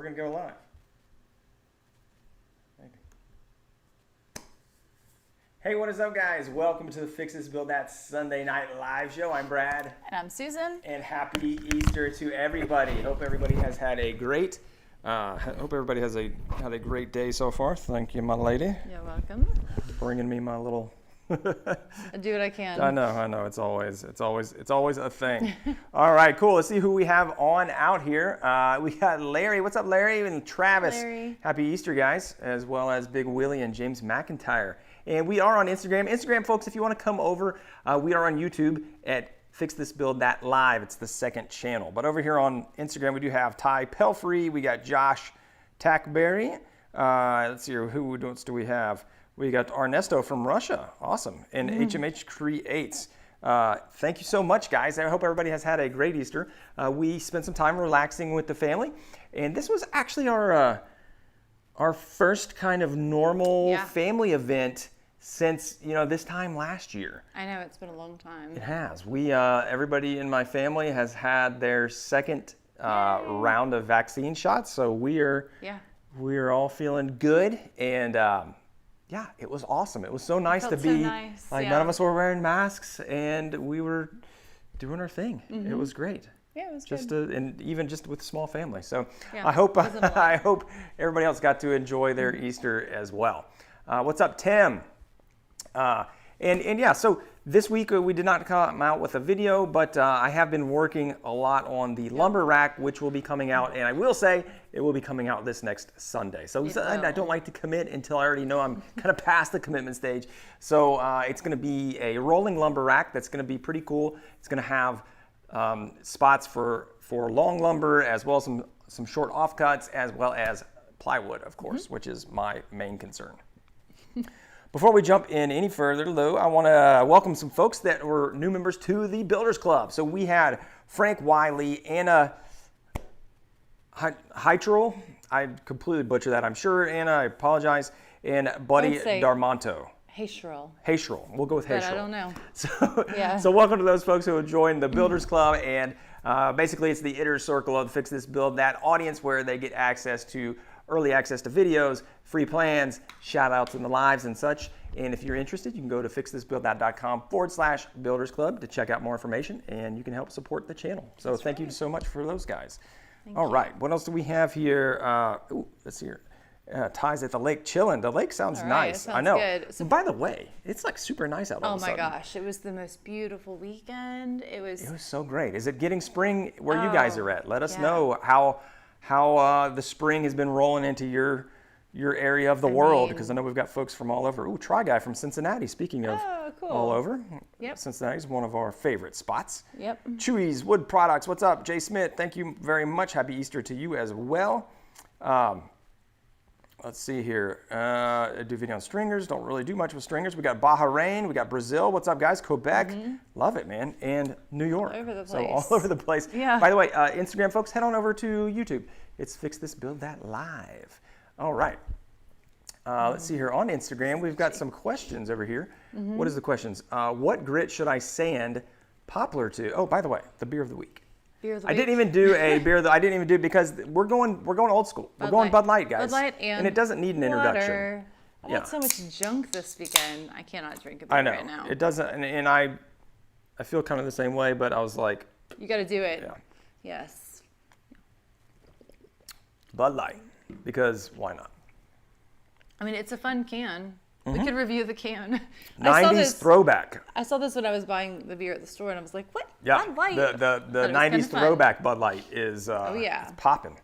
we're going to go live. Maybe. Hey, what is up, guys? Welcome to the Fix This Build That Sunday Night Live show. I'm Brad. And I'm Susan. And happy Easter to everybody. Hope everybody has had a great hope everybody has had a great day so far. Thank you, my lady. You're welcome. Bringing me my little I do what I can. I know. It's always a thing. All right, cool. Let's see who we have on out here. We got Larry. What's up, Larry? And Travis. Larry. Happy Easter, guys, as well as Big Willie and James McIntyre. And we are on Instagram. Instagram, folks, if you want to come over, we are on YouTube at Fix This Build That Live. It's the second channel. But over here on Instagram, we do have Ty Pelfrey. We got Josh Tackberry. Let's see here. Who else do we have? We got Ernesto from Russia. Awesome. And HMH Creates. Thank you so much, guys. I hope everybody has had a great Easter. We spent some time relaxing with the family. And this was actually our first kind of normal family event since, this time last year. I know, it's been a long time. It has. We, everybody in my family has had their second round of vaccine shots. So we are all feeling good. And it was awesome. It was so nice to be, none of us were wearing masks and we were doing our thing. Mm-hmm. It was great. Yeah, it was good. And even just with a small family. So I hope everybody else got to enjoy their Easter as well. What's up, Tim? So this week we did not come out with a video, but I have been working a lot on the lumber rack, which will be coming out, and I will say it will be coming out this next Sunday. So I don't like to commit until I already know I'm kind of past the commitment stage. So it's going to be a rolling lumber rack that's going to be pretty cool. It's going to have spots for long lumber, as well as some short offcuts, as well as plywood, of course, which is my main concern. Before we jump in any further, though, I want to welcome some folks that were new members to the Builders Club. So we had Frank Wiley, Anna Haecherl. I completely butchered that, I'm sure. Anna, I apologize. And Budy Dharmanto. Haecherl. We'll go with Haecherl. But I don't know. So welcome to those folks who have joined the Builders Club. And basically, it's the inner circle of Fix This Build That audience where they get early access to videos, free plans, shout outs in the lives and such. And if you're interested, you can go to fixthisbuildthat.com/Builders Club to check out more information, and you can help support the channel. So thank you so much for those guys. All right, what else do we have here? Let's see here. Ty's at the lake chilling. The lake sounds nice. Sounds I know. Good. So, by the way, it's like super nice out all of a sudden. Oh my gosh, it was the most beautiful weekend. It was so great. Is it getting spring where you guys are at? Let us know how the spring has been rolling into your area of the world, because I know we've got folks from all over. Ooh, Try Guy from Cincinnati, speaking of all over. Yep. Cincinnati is one of our favorite spots. Yep. Chewy's Wood Products, what's up? Jay Smith, thank you very much. Happy Easter to you as well. Let's see here. I do video on stringers. Don't really do much with stringers. We got Bahrain. We got Brazil. What's up, guys? Quebec. Love it, man. And New York. All over the place. So all over the place. Yeah. By the way, Instagram folks, head on over to YouTube. It's Fix This Build That Live. All right. Let's see here. On Instagram, we've got some questions over here. What is the questions? What grit should I sand poplar to? Oh, by the way, the beer of the week. I didn't even do a beer I didn't even do because we're going old school. We're going Bud Light, guys. Bud Light and it doesn't need an introduction. I had so much junk this weekend. I cannot drink a beer right now. It doesn't, and I feel kind of the same way, but I was like, you got to do it. Yeah. Yes. Bud Light, because why not? I mean, it's a fun can. We could review the can. 90s throwback. I saw this when I was buying the beer at the store, and I was like, what? Yeah, Bud Light? the 90s throwback Bud Light is it's popping.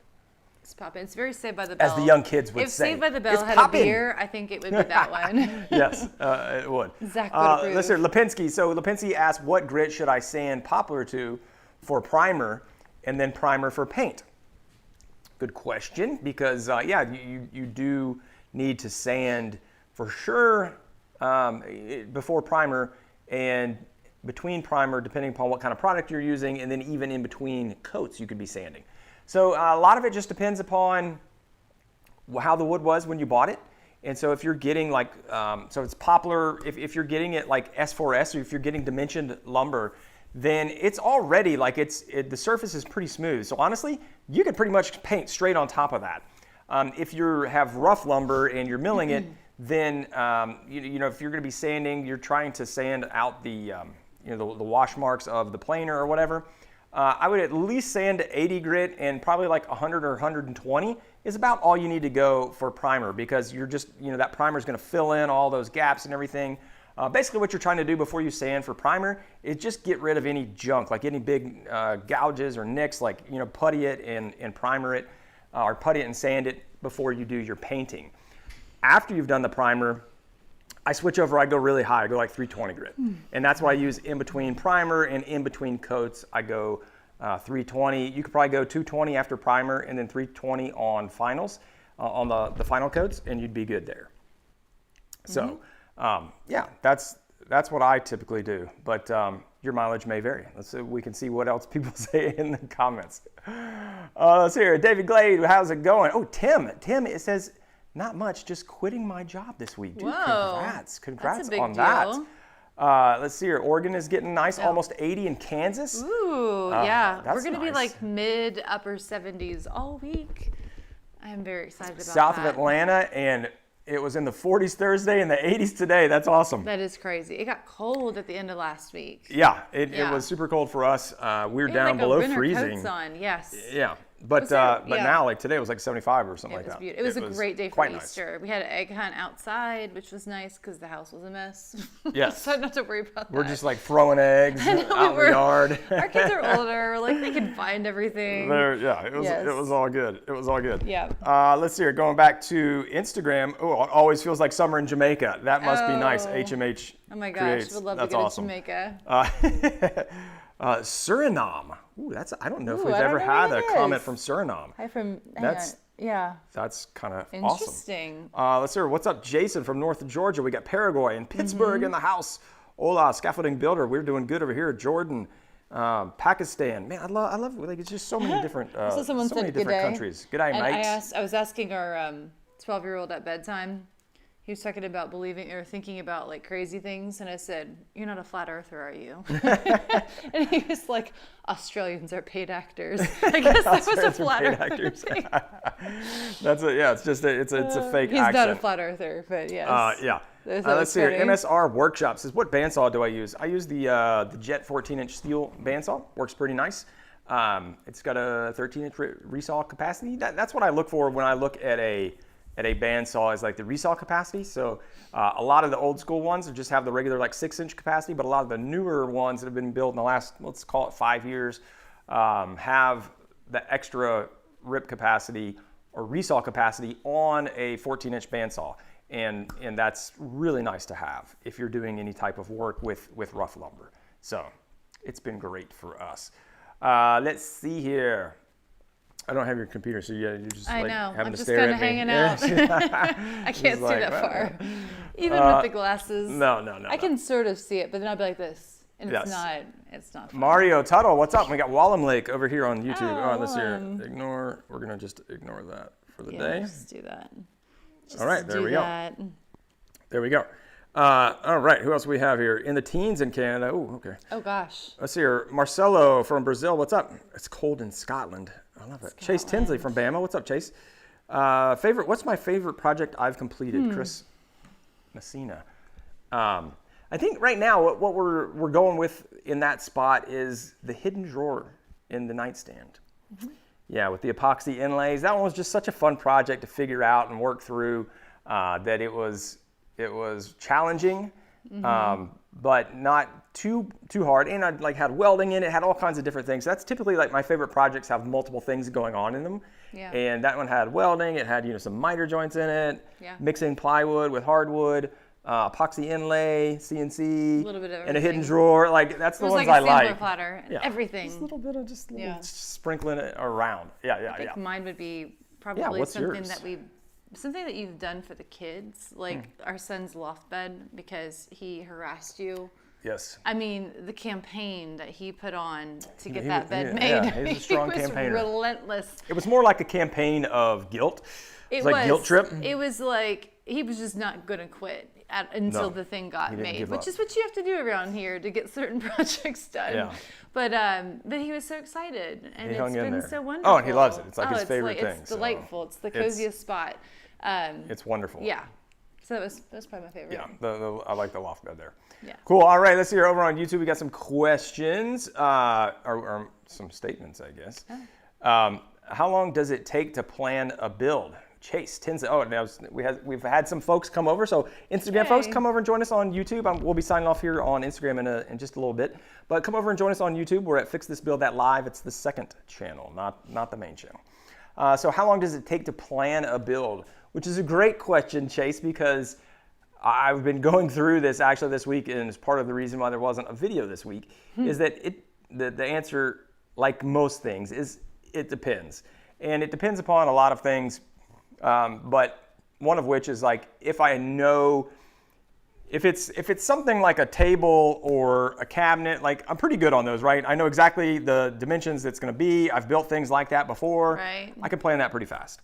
It's popping. It's very Saved by the Bell. As the young kids would say. If Saved by the Bell had poppin'. a beer, I think it would be that one. Yes, it would. Zach would approve. Let's hear Lipinski. So Lipinski asked, what grit should I sand poplar to for primer and then primer for paint? Good question, because you do need to sand for sure before primer and between primer, depending upon what kind of product you're using, and then even in between coats you could be sanding. So a lot of it just depends upon how the wood was when you bought it. And so if you're getting so it's poplar, if you're getting it like S4S, or if you're getting dimensioned lumber, then it's already like the surface is pretty smooth. So honestly, you could pretty much paint straight on top of that. If you have rough lumber and you're milling it, then you know, if you're going to be sanding, you're trying to sand out the you know, the wash marks of the planer or whatever. I would at least sand to 80 grit, and probably like 100 or 120 is about all you need to go for primer, because you're just, you know, that primer is going to fill in all those gaps and everything. Basically what you're trying to do before you sand for primer is just get rid of any junk, like any big gouges or nicks, like, you know, putty it and primer it, or putty it and sand it before you do your painting. After you've done the primer, I switch over, I go really high, I go like 320 grit. And that's why I use in between primer and in between coats, I go 320. You could probably go 220 after primer and then 320 on finals, on the final coats, and you'd be good there. So yeah, that's what I typically do, but your mileage may vary. Let's see, we can see what else people say in the comments. Let's see here, David Glade, how's it going? Oh, Tim, it says, not much, just quitting my job this week. Dude, Whoa, congrats that's a big on deal. that. Let's see here, Oregon is getting nice, almost 80 in Kansas. Ooh, yeah. That's We're going to be nice. like mid upper 70s all week. I am very excited about South that. of Atlanta, and it was in the 40s Thursday and the 80s today. That's awesome. That is crazy. It got cold at the end of last week. Yeah, it Yeah. was super cold for us. We were We had down like below a winter freezing. coats on, yes. Yeah, but there- but yeah. now like today it was like 75 or something It like was that. beautiful. It was a great day for quite nice. Easter. We had an egg hunt outside, which was nice because the house was a mess. Yes. So I don't have to worry about that. We're just like throwing eggs I know, out in the yard. Our kids are older. Like, they can find everything. Yeah, it Yes. was all good. It was all good. Yeah. Let's see here. Going back to Instagram. Oh, it always feels like summer in Jamaica. That must be nice. Oh. HMH. Oh my gosh, creates. would love That's to go awesome. to Jamaica. Suriname. Ooh, I don't know if Ooh, we've I don't ever know had what a it comment is. from Suriname. Hi from, That's- yeah. That's kind of awesome. Interesting. Let's see. What's up, Jason from North Georgia? We got Paraguay and Pittsburgh in the house. Hola, scaffolding builder. We're doing good over here. Jordan, Pakistan. Man, I love like it's just so many different, So someone so said many good different day. countries. Good day, And mates. I was asking our 12-year-old at bedtime. He was talking about believing or thinking about like crazy things, and I said, "You're not a flat earther, are you?" And he was like, "Australians are paid actors." I guess that was a Australians are flat paid earther actors. thing. That's a, yeah. It's just it's a fake He's accent. not a flat earther, but yes. Yeah. That Let's was see here. funny. MSR Workshop says, what bandsaw do I use? I use the Jet 14-inch steel bandsaw. Works pretty nice. It's got a 13-inch resaw capacity. That's what I look for when I look at a bandsaw, is like the resaw capacity. So a lot of the old school ones just have the regular like 6-inch capacity, but a lot of the newer ones that have been built in the last, let's call it 5 years, have the extra rip capacity or resaw capacity on a 14-inch bandsaw. And that's really nice to have if you're doing any type of work with rough lumber. So it's been great for us. Let's see here. I don't have your computer, so you're just I like know. having I'm to just stare kind at of me. hanging out. I can't see like, that well, far. Even with the glasses. No. I can sort of see it, but then I'll be like this. And Yes. it's not fun. Mario Tuttle, what's up? We got Wallem Lake over here on YouTube. Oh, Let's see here. Wallem. We're going to just ignore that for the Yeah, day. just do that. Just All right, there do we go. that. There we go. All right, who else we have here? In the teens in Canada. Oh, okay. Oh gosh. Let's see here. Marcelo from Brazil, what's up? It's cold in Scotland. I love it. Chase Tinsley from Bama, what's up, Chase? What's my favorite project I've completed? Chris Messina. I think right now what we're going with in that spot is the hidden drawer in the nightstand. Yeah, with the epoxy inlays. That one was just such a fun project to figure out and work through. That it was challenging, but not too hard. And I had welding in it, had all kinds of different things. That's typically like my favorite projects have multiple things going on in them. Yeah. And that one had welding. It had some miter joints in it. Yeah. Mixing plywood with hardwood, epoxy inlay, CNC, Little bit of and a hidden everything. drawer. Like that's It the was ones like a I sampler like. platter. Yeah. Everything. Just a little bit of Yeah. sprinkling it around. Yeah. I think mine would be probably what's something yours? something that you've done for the kids, like our son's loft bed, because he harassed you. Yes. I mean, the campaign that he put on to get He that was- bed yeah, made. yeah, he's a strong he was campaigner. relentless. It was more like a campaign of guilt. It It's like was guilt trip. It was like he was just not gonna quit. until No, the thing got didn't made, give which up. is what you have to do around here to get certain projects done. Yeah. But he was so excited, and He it's hung in been there. so wonderful. Oh, and he loves it. It's like his favorite thing. It's delightful. It's the coziest spot. It's wonderful. Yeah. So that's probably my favorite. Yeah, I like the loft bed there. Yeah. Cool. All right, let's see here over on YouTube. We got some questions, or some statements, I guess. Oh. How long does it take to plan a build? Chase tends to. Oh, now we've had some folks come over. So Instagram folks, come over and join us on YouTube. We'll be signing off here on Instagram in just a little bit. But come over and join us on YouTube. We're at Fix This Build That Live. It's the second channel, not the main channel. So how long does it take to plan a build? Which is a great question, Chase, because I've been going through this actually this week, and it's part of the reason why there wasn't a video this week, is that the answer, like most things, is it depends. And it depends upon a lot of things, but one of which is like if I know, if it's something like a table or a cabinet, like I'm pretty good on those, right? I know exactly the dimensions it's going to be. I've built things like that before. Right. I can plan that pretty fast.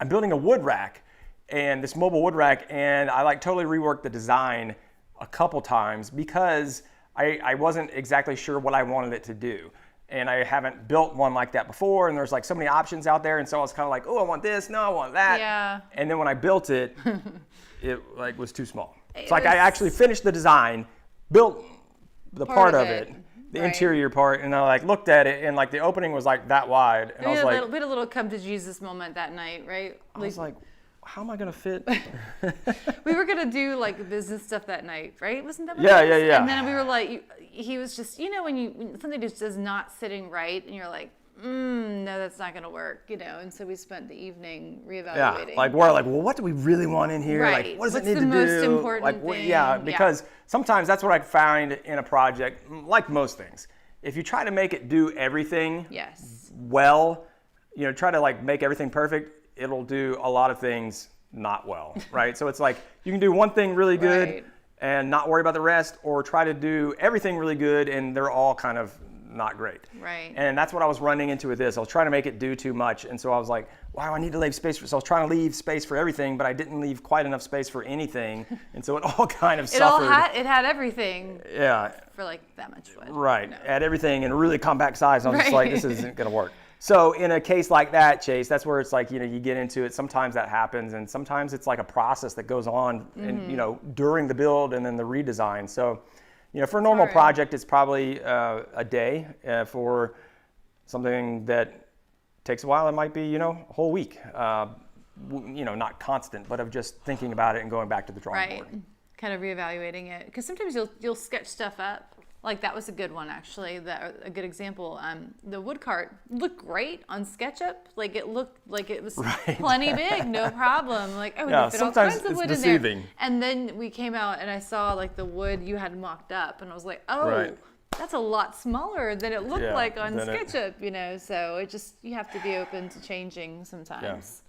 I'm building a wood rack, and this mobile wood rack, and I like totally reworked the design a couple times because I wasn't exactly sure what I wanted it to do. And I haven't built one like that before, and there's like so many options out there, and so I was kind of like, oh, I want this, no, I want that. Yeah. And then when I built it, it like was too small. It's like I actually finished the design, built the part of it, the right. interior part, and I like looked at it, and like the opening was like that wide, and I was like, we had a little come to Jesus moment that night, right? I was like, how am I gonna fit? We were gonna do like business stuff that night, right? Wasn't that what Yeah, it was? yeah. And then we were like, he was just, when something just is not sitting right, and you're like, no, that's not gonna work, And so we spent the evening reevaluating. Yeah, like we're like, well, what do we really want in here? Right. Like, what does What's it need the to most do? important Like, thing? yeah, because sometimes that's what I find in a project, like most things. If you try to make it do everything Yes. well, try to like make everything perfect, it'll do a lot of things not well, right? So it's like you can do one thing really good Right. and not worry about the rest, or try to do everything really good and they're all kind of not great. Right. And that's what I was running into with this. I was trying to make it do too much, and so I was like, wow, I need to leave space for. So I was trying to leave space for everything, but I didn't leave quite enough space for anything, and so it all kind of suffered. It had everything. Yeah. For like that much wood. Right. At everything in a really compact size. I was just Right. like, this isn't going to work. So in a case like that, Chase, that's where it's like, you get into it. Sometimes that happens, and sometimes it's like a process that goes on, and during the build and then the redesign. So, for a normal project, it's probably a day. For something that takes a while, it might be, a whole week. Not constant, but of just thinking about it and going back to the drawing board. Right. Kind of reevaluating it, because sometimes you'll sketch stuff up. Like that was a good one actually. A good example. The wood cart looked great on SketchUp. Like it looked like it was plenty big, no problem. Like we could fit all kinds of wood in there. And then we came out and I saw like the wood you had mocked up, and I was like, oh, that's a lot smaller than it looked like on SketchUp. So it just you have to be open to changing sometimes.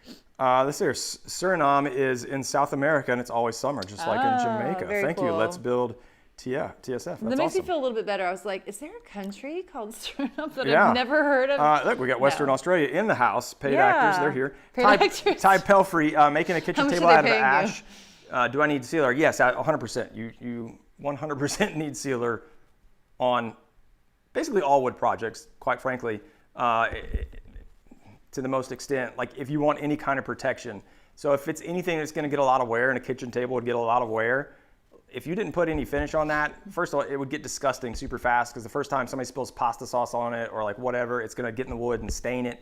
This here, Suriname is in South America, and it's always summer, just like in Jamaica. Thank you. Let's build TSF. That's that makes me feel a little bit better. I was like, is there a country called Suriname that I've never heard of? Look, we got Western Australia in the house. Paid actors, they're here. Ty Pelfrey, making a kitchen table out of ash. Do I need sealer? Yes, 100%. You 100% need sealer on basically all wood projects, quite frankly. To the most extent, like if you want any kind of protection. So if it's anything that's going to get a lot of wear, and a kitchen table would get a lot of wear, if you didn't put any finish on that, first of all, it would get disgusting super fast, because the first time somebody spills pasta sauce on it or like whatever, it's going to get in the wood and stain it.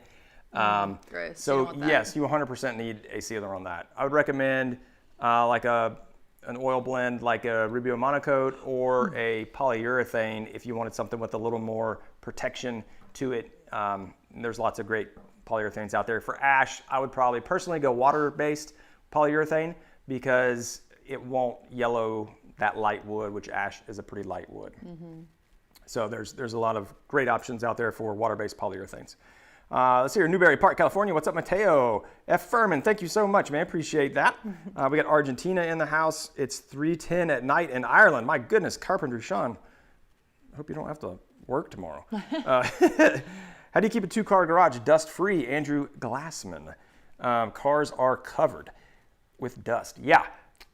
Gross. So yes, you 100% need a sealer on that. I would recommend like an oil blend, like a Rubio Monocoat or a polyurethane if you wanted something with a little more protection to it. There's lots of great polyurethanes out there. For ash, I would probably personally go water-based polyurethane, because it won't yellow that light wood, which ash is a pretty light wood. So there's a lot of great options out there for water-based polyurethanes. Let's see here, Newberry Park, California. What's up, Mateo? F. Furman, thank you so much, man. Appreciate that. We got Argentina in the house. It's 3:10 at night in Ireland. My goodness, carpentry, Sean. I hope you don't have to work tomorrow. How do you keep a 2-car garage dust-free? Andrew Glassman. Cars are covered with dust. Yeah.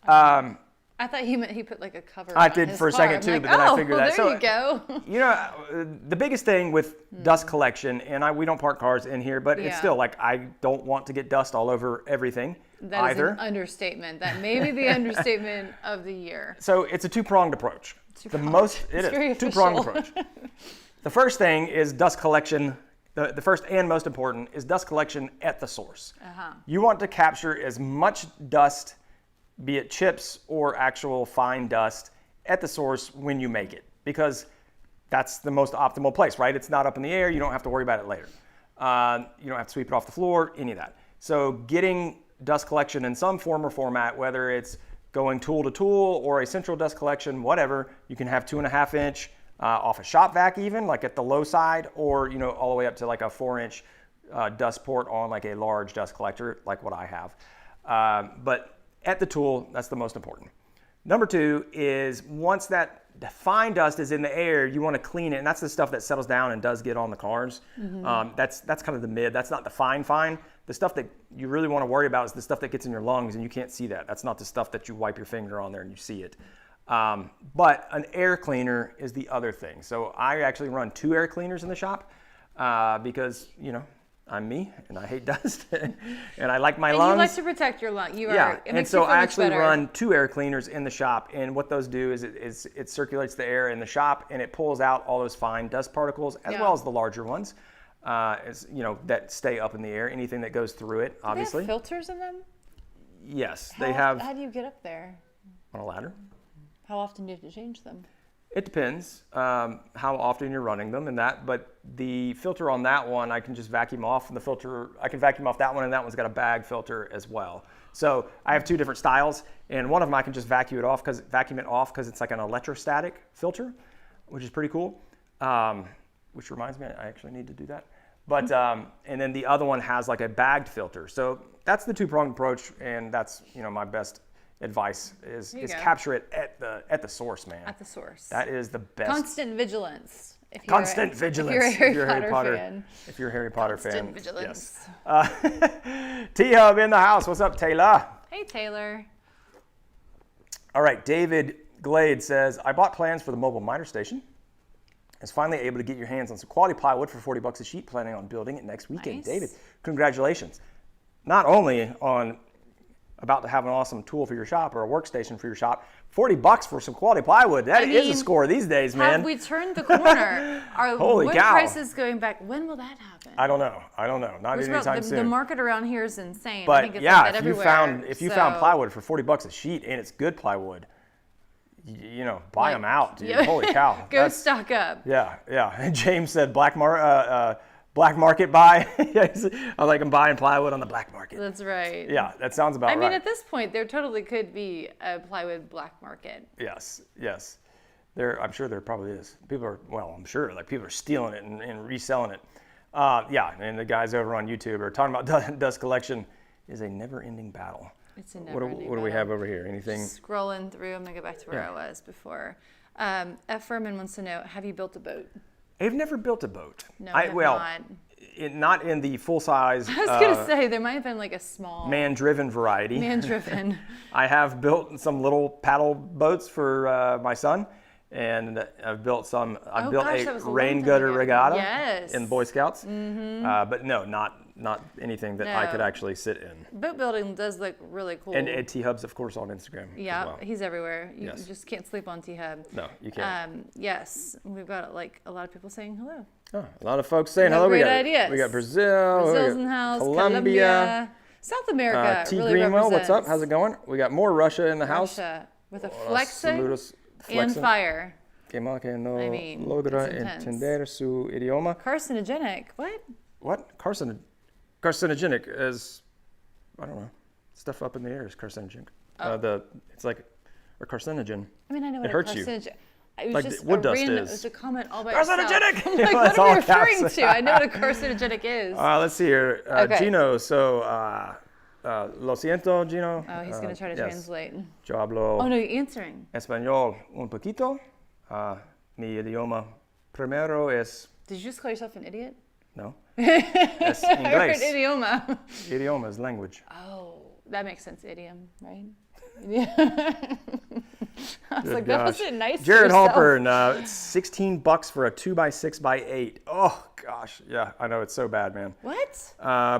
I thought he meant he put like a cover I on did his for a car. second I'm too, like, but then I figured that. There So, you go. you know, the biggest thing with dust collection, and we don't park cars in here, but it's Yeah. still like I don't want to get dust all over everything That either. is an understatement. That may be the understatement of the year. So it's a two-pronged approach. It's very two-pronged official. approach. The first thing is dust collection. The first and most important is dust collection at the source. You want to capture as much dust, be it chips or actual fine dust, at the source when you make it, because that's the most optimal place, right? It's not up in the air. You don't have to worry about it later. You don't have to sweep it off the floor, any of that. So getting dust collection in some form or format, whether it's going tool to tool or a central dust collection, whatever, you can have 2.5 inch off a shop vac even, like at the low side, or all the way up to like a 4-inch dust port on like a large dust collector, like what I have. But at the tool, that's the most important. Number two is once that fine dust is in the air, you want to clean it, and that's the stuff that settles down and does get on the cars. That's kind of the mid. That's not the fine. The stuff that you really want to worry about is the stuff that gets in your lungs, and you can't see that. That's not the stuff that you wipe your finger on there and you see it. But an air cleaner is the other thing. So I actually run 2 air cleaners in the shop because I'm me and I hate dust and I like my lungs. You like to protect your lungs. And so I actually run 2 air cleaners in the shop, and what those do is it circulates the air in the shop and it pulls out all those fine dust particles as well as the larger ones, that stay up in the air. Anything that goes through it, obviously. Do they have filters in them? Yes, How do you get up there? On a ladder. How often do you have to change them? It depends how often you're running them and that, but the filter on that one, I can just vacuum off, and the filter, I can vacuum off that one, and that one's got a bag filter as well. So I have 2 different styles, and one of them I can just vacuum it off because it's like an electrostatic filter, which is pretty cool. Which reminds me, I actually need to do that. But and then the other one has like a bagged filter. So that's the 2-pronged approach, and that's my best advice is capture it at the source, man. At the source. That is the best. Constant vigilance. If You're a Harry Potter fan. If you're a Harry Potter fan. Constant vigilance. Yes. T-Hub in the house. What's up, Taylor? Hey, Taylor. All right. David Glade says, I bought plans for the mobile miter station. I was finally able to get your hands on some quality plywood for $40 a sheet, planning on building it next weekend. Nice. David, congratulations. Not only on about to have an awesome tool for your shop or a workstation for your shop, $40 for some quality plywood. That is a score these days, man. Have we turned the corner? Are Holy wood cow. prices going back? When will that happen? I don't know. Not anytime soon. The market around here is insane. But I think it's like that everywhere. if you found plywood for $40 a sheet and it's good plywood, buy them out, dude. Yeah. Holy cow. Go stock up. Yeah. And James said black market buy. I like them buying plywood on the black market. That's right. Yeah, that sounds about right. I mean, at this point, there totally could be a plywood black market. Yes. I'm sure there probably is. People are stealing it and reselling it. And the guys over on YouTube are talking about dust collection is a never-ending battle. It's a never-ending battle. What do we have over here? Anything? Just scrolling through, I'm going to go back to where I was before. F. Furman wants to know, have you built a boat? I've never built a boat. No, I have not. Not in the full-size. I was going to say, there might have been like a small... Man-driven variety. Man-driven. I have built some little paddle boats for my son, and I've built some. I built a rain gutter regatta in Boy Scouts. Mm-hmm. But no, not anything that I could actually sit in. Boat building does look really cool. And Ed T-Hub's, of course, on Instagram. Yeah, as well. He's everywhere. You just can't sleep on T-Hub. No, you can't. Yes, we've got like a lot of people saying hello. Oh, a lot of folks saying hello. Great ideas. We got Brazil. Brazil's in the house. Colombia. South America. T. really Greenwell, represents. what's up? How's it going? We got more Russia in the house. Russia with a flexing and fire. Que mal que no I mean, logra it's intense. entender su idioma. Carcinogenic. What? Carcinogenic is, I don't know, stuff up in the air is carcinogenic. It's like a carcinogen. I mean, I know what it hurts you. It was like just wood dust random, is. It was a comment all by Carcinogenic! itself. I'm like, what are you referring to? I know what a carcinogenic is. Let's see here. Gino, so lo siento, Gino. Oh, he's going to try to translate. Yo hablo Oh, no, you're answering. español un poquito. Mi idioma primero es... Did you just call yourself an idiot? No. Es I heard inglés. idioma. Idioma is language. Oh. that makes sense, idiom, right? Yeah. I was like, that wasn't nice. Jared Halpern, it's $16 for a 2x6x8. Oh gosh, yeah, I know, it's so bad, man. What?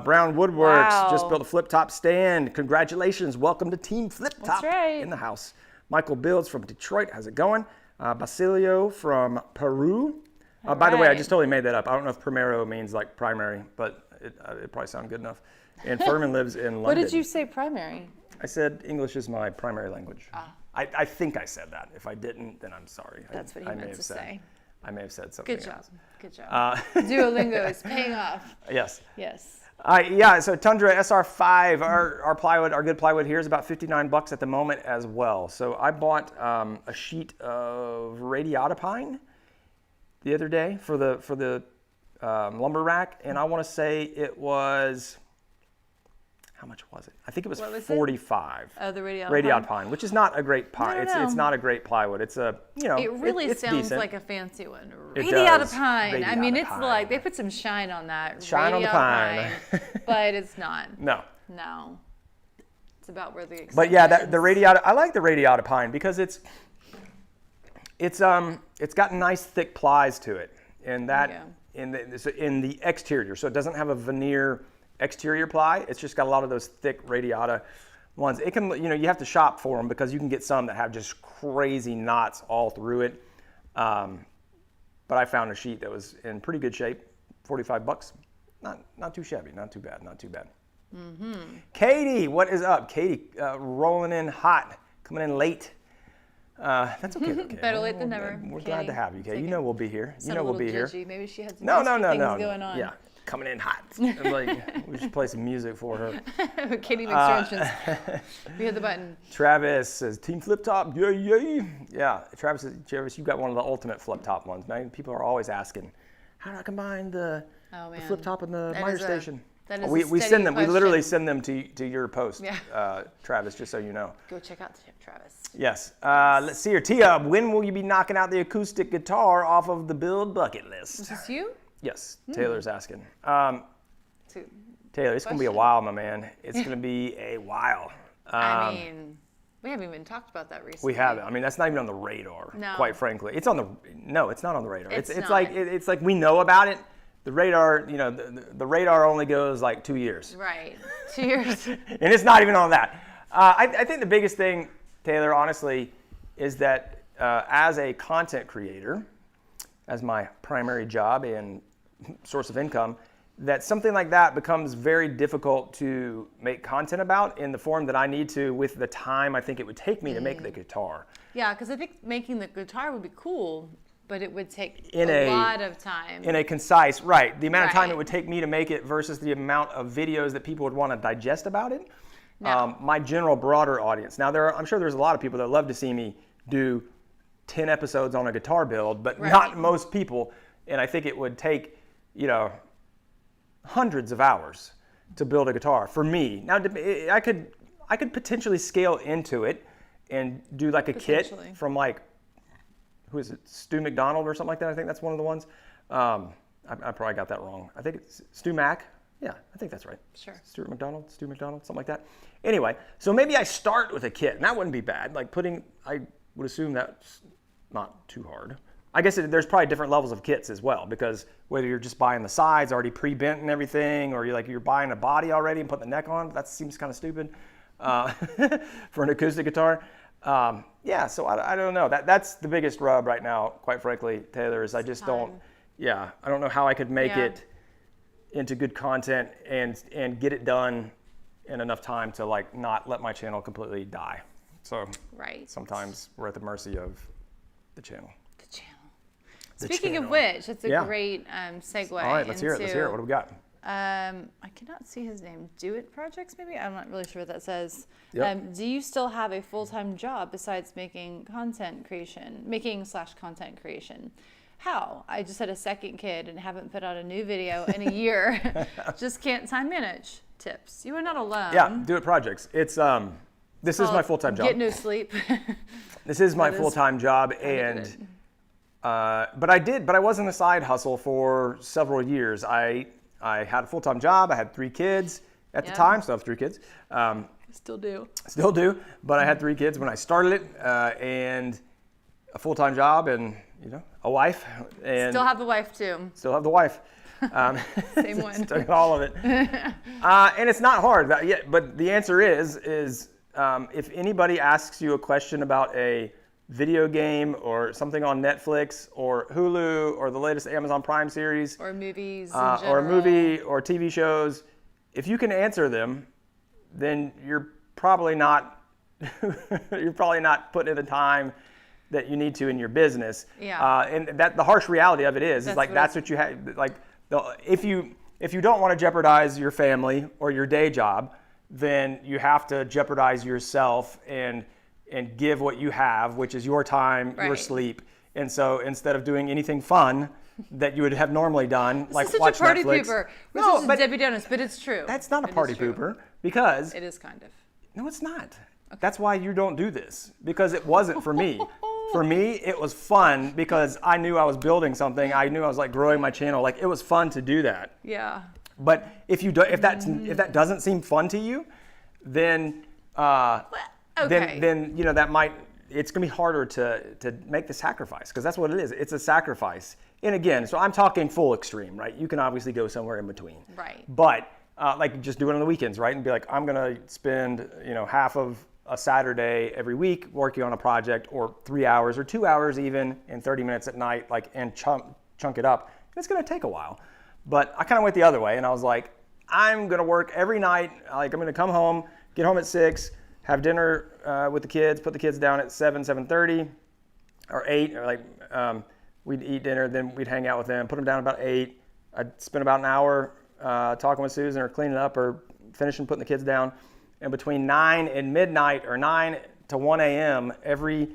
Brown Woodworks Wow. just built a flip top stand. Congratulations, welcome to Team Flip Top right. in the house. Michael Builds from Detroit, how's it going? Basilio from Peru. By the way, I right. just totally made that up. I don't know if primero means like primary, but it probably sounded good enough. And Furman lives in London. What did you say primary? I said English is my primary language. I think I said that. If I didn't, then I'm sorry. That's what he meant to say. I may have said something Good job. else. Good job. Duolingo is paying off. Yes. Yes. Yeah, so Tundra SR5, our plywood, our good plywood here is about $59 at the moment as well. So I bought a sheet of radiata pine the other day for the lumber rack, and I want to say it was, how much was it? I think it was $45. Oh, the radiata pine, which is not a great pine. No. It's not a great plywood. It's a, It really it's sounds decent. like a fancy one. It Radiata does. pine. I mean, Radiata it's pine. like they put some shine on that. Shine on the Radiata pine. But it's not. No. No. It's about where the excitement But yeah, ends. the radiata, I like the radiata pine because it's got nice thick plies to it, and that in the exterior, so it doesn't have a veneer exterior ply. It's just got a lot of those thick radiata ones. It can, you have to shop for them because you can get some that have just crazy knots all through it. But I found a sheet that was in pretty good shape, $45. Not too shabby, not too bad, not too bad. Mm-hmm. Katie, what is up? Katie, rolling in hot, coming in late. That's okay. Better late than never. We're glad to have you, Katie. We'll be here. We'll be here. Maybe she had some No. things going on. Yeah, coming in hot. Like, we should play some music for her. Katie makes her entrance. We hit the button. Travis says, Team Flip Top, yay. Yeah, Travis says, you've got one of the ultimate flip top ones. Man, people are always asking, how do I combine the flip top and the miter station? We send them. We literally send them to your post, Travis, just so you know. Go check out Travis. Yes. Let's see here. Tia, when will you be knocking out the acoustic guitar off of the build bucket list? Is this you? Yes. Taylor's asking. Taylor, it's going to be a while, my man. It's going to be a while. I mean, we haven't even talked about that recently. We haven't. I mean, that's not even on the radar, quite frankly. It's on the, no, it's not on the radar. It's like we know about it. The radar, the radar only goes like 2 years. Right, 2 years. And it's not even on that. I think the biggest thing, Taylor, honestly, is that as a content creator, as my primary job and source of income, that something like that becomes very difficult to make content about in the form that I need to with the time I think it would take me to make the guitar. Yeah, because I think making the guitar would be cool, but it would take a lot of time. In a concise, right. The amount of time it would take me to make it versus the amount of videos that people would want to digest about it. No. My general broader audience. Now, I'm sure there's a lot of people that love to see me do 10 episodes on a guitar build, but not most people. And I think it would take, hundreds of hours to build a guitar for me. Now, I could potentially scale into it and do like a kit from like, who is it, Stu McDonald or something like that? I think that's one of the ones. I probably got that wrong. I think it's Stu Mac. Yeah, I think that's right. Sure. Stu McDonald, something like that. Anyway, so maybe I start with a kit, and that wouldn't be bad. Like I would assume that's not too hard. I guess there's probably different levels of kits as well, because whether you're just buying the sides already pre-bent and everything, or you're buying a body already and putting the neck on, that seems kind of stupid for an acoustic guitar. So I don't know. That's the biggest rub right now, quite frankly, Taylor, is I just don't know how I could make it into good content and get it done in enough time to not let my channel completely die. So sometimes we're at the mercy of the channel. Speaking of which, it's a great segue. All right, let's hear it. What do we got? I cannot see his name. Do It Projects, maybe? I'm not really sure what that says. Yep. Do you still have a full-time job besides making content creation? How? I just had a second kid and haven't put out a new video in a year. Just can't time manage. Tips. You are not alone. Yeah, Do It Projects. It's this is my full-time job. Get no sleep. This is my full-time job, and but I was in a side hustle for several years. I had a full-time job. I had 3 kids, at the time. Still have 3 kids. Still do. Still do, but I had 3 kids when I started it, and a full-time job, and a wife. And still have the wife too. Still have the wife. Same one. All of it. And it's not hard, but the answer is if anybody asks you a question about a video game or something on Netflix or Hulu or the latest Amazon Prime series or movies or a movie or TV shows, if you can answer them, then you're probably not putting in the time that you need to in your business. Yeah. And that the harsh reality of it is like that's what you have. Like if you don't want to jeopardize your family or your day job, then you have to jeopardize yourself and give what you have, which is your time, your sleep. And so instead of doing anything fun that you would have normally done, this like is such watch a party Netflix. pooper. We're such a Debbie Donuts, but it's true. That's not a party pooper because it is kind of. No, it's not. Okay. That's why you don't do this, because it wasn't for me. For me, it was fun because I knew I was building something. I knew I was like growing my channel. Like it was fun to do that. Yeah. But if that doesn't seem fun to you, then then that might, it's gonna be harder to make the sacrifice, because that's what it is. It's a sacrifice. And again, so I'm talking full extreme, right? You can obviously go somewhere in between. Right. But like just do it on the weekends, right? And be like, I'm gonna spend half of a Saturday every week working on a project, or 3 hours or 2 hours even, and 30 minutes at night, like, and chunk it up. And it's gonna take a while. But I kind of went the other way, and I was like, I'm gonna work every night. Like I'm gonna come home, get home at 6, have dinner with the kids, put the kids down at 7:30, or 8, or like we'd eat dinner, then we'd hang out with them, put them down about 8. I'd spend about an hour talking with Susan or cleaning up or finishing putting the kids down. And between 9 and midnight, or 9 to 1 a.m. every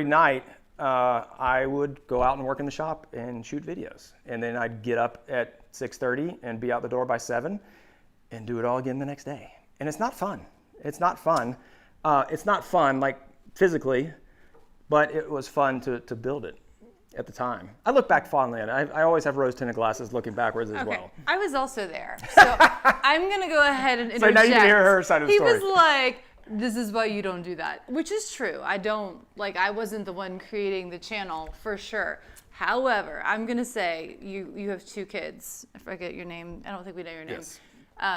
night, I would go out and work in the shop and shoot videos. And then I'd get up at 6:30 and be out the door by 7 and do it all again the next day. And it's not fun. It's not fun. It's not fun like physically, but it was fun to build it at the time. I look back fondly on it. I always have rose-tinted glasses looking backwards as well. I was also there. So I'm going to go ahead and interject. So now you can hear her side of the story. He was like, this is why you don't do that, which is true. I wasn't the one creating the channel for sure. However, I'm going to say you have 2 kids. I forget your name. I don't think we know your name. Yes.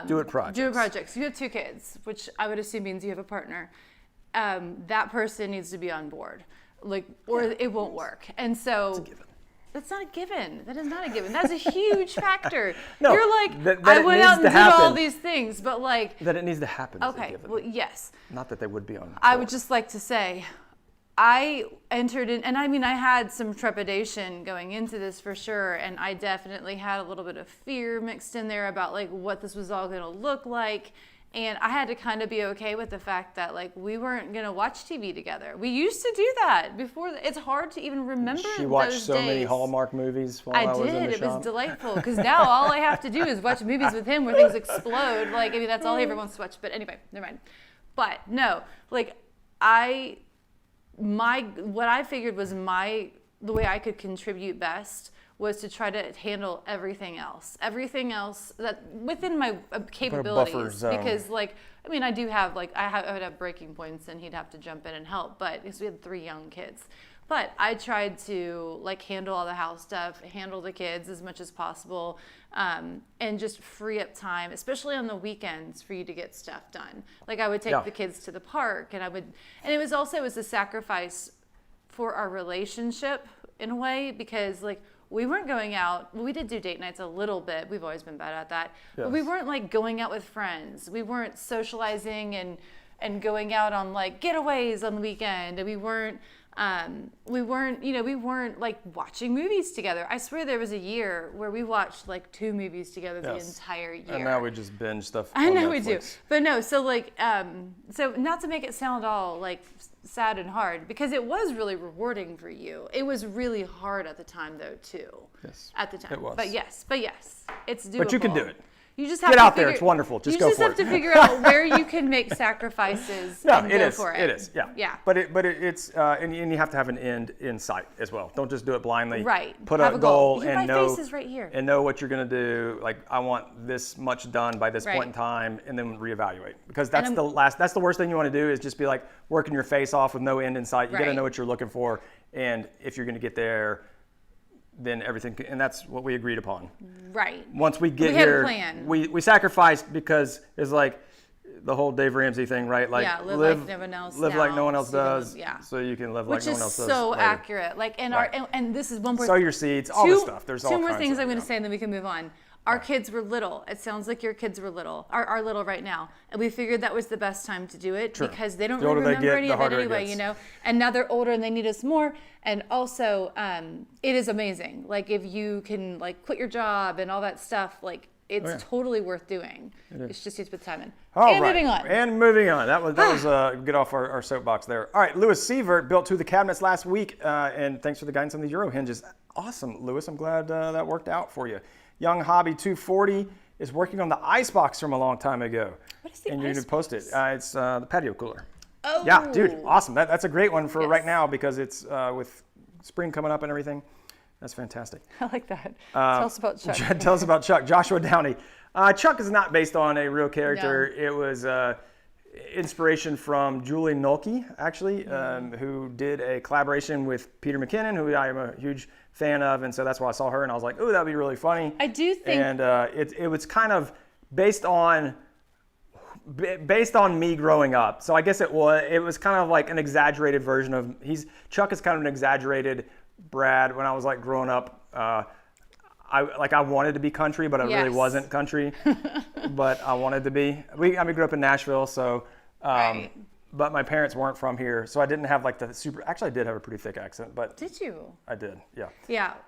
Do It Projects. You have 2 kids, which I would assume means you have a partner. That person needs to be on board. It won't work. And so it's a given. That's not a given. That is not a given. That's a huge factor. No, you're like, that I went out and did happen. all these things, but like that it needs to happen. Okay, is a given. well, yes. Not that they would be on. I would just like to say, I entered in, and I mean, I had some trepidation going into this for sure, and I definitely had a little bit of fear mixed in there about like what this was all going to look like. And I had to kind of be okay with the fact that like we weren't going to watch TV together. We used to do that before. It's hard to even remember She watched those so days. many Hallmark movies while I was in the It shop. was delightful because now all I have to do is watch movies with him where things explode. Like, I mean, that's all he ever wants to watch. But anyway, never mind. But no, like what I figured was the way I could contribute best was to try to handle everything else that within my capabilities. Buffer zone. Because like, I mean, I do have like, I would have breaking points and he'd have to jump in and help, but because we had 3 young kids. But I tried to like handle all the house stuff, handle the kids as much as possible, and just free up time, especially on the weekends, for you to get stuff done. Like I would take the kids to the park, and it was a sacrifice for our relationship in a way, because like we weren't going out. We did do date nights a little bit. We've always been bad at that. Yes. But we weren't like going out with friends. We weren't socializing and going out on like getaways on the weekend. And we weren't like watching movies together. I swear there was a year where we watched like 2 movies together the entire year. And now we just binge stuff I on know Netflix. We do. But no, so like, so not to make it sound all like sad and hard, because it was really rewarding for you. It was really hard at the time though too. Yes. At the time. It was. But yes, it's doable. But you can do it. You just have Get to out there. It's wonderful. Just go for it. You just have to figure out where you can make sacrifices and go for it. It is. Yeah. Yeah. But it's and you have to have an end in sight as well. Don't just do it blindly. Right. Put have a goal and know. Face is right here. And know what you're going to do. Like, I want this much done by this point in time, and then reevaluate. Because that's the worst thing you want to do is just be like working your face off with no end in sight. You got to know what you're looking for, and if you're going to get there, then everything, and that's what we agreed upon. Right. Once we get had here, a plan. we sacrificed because it's like the whole Dave Ramsey thing, right? Like live like no one else. Live like no one else does. Yeah. So you can live like no one else does. Which is so accurate. Like, and and this is one more. Sow your seeds. All this stuff. There's all two more kinds things of, I'm going to say, and then we can move on. Our kids were little. It sounds like your kids were little, are little right now. And we figured that was the best time to do it because they don't really remember any of it anyway, you know? And now they're older and they need us more. And also, it is amazing. Like, if you can, like, quit your job and all that stuff, like, it's totally worth doing. It's just you put time in. Moving on. And moving on. That was get off our soapbox there. All right, Lewis Sievert built 2 of the cabinets last week, and thanks for the guidance on the Euro hinges. Awesome, Lewis. I'm glad that worked out for you. Young Hobby 240 is working on the ice box from a long time ago. What is the and you're going to post it. It's the patio cooler. Oh. Yeah, dude, awesome. That's a great one for right now because it's with spring coming up and everything. That's fantastic. I like that. Tell us about Chuck. Tell us about Chuck. Joshua Downey. Chuck is not based on a real character. No. It was inspiration from Julie Nolke, actually, who did a collaboration with Peter McKinnon, who I am a huge fan of, and so that's why I saw her and I was like, "Oh, that'd be really funny." I do think, and it was kind of based on me growing up. So I guess it was kind of like an exaggerated version of Chuck is kind of an exaggerated Brad. When I was like growing up, I wanted to be country, but I really wasn't country. But I wanted to be. I grew up in Nashville, so. But my parents weren't from here, so I didn't have like the super. Actually, I did have a pretty thick accent, but. Did you? I did, yeah.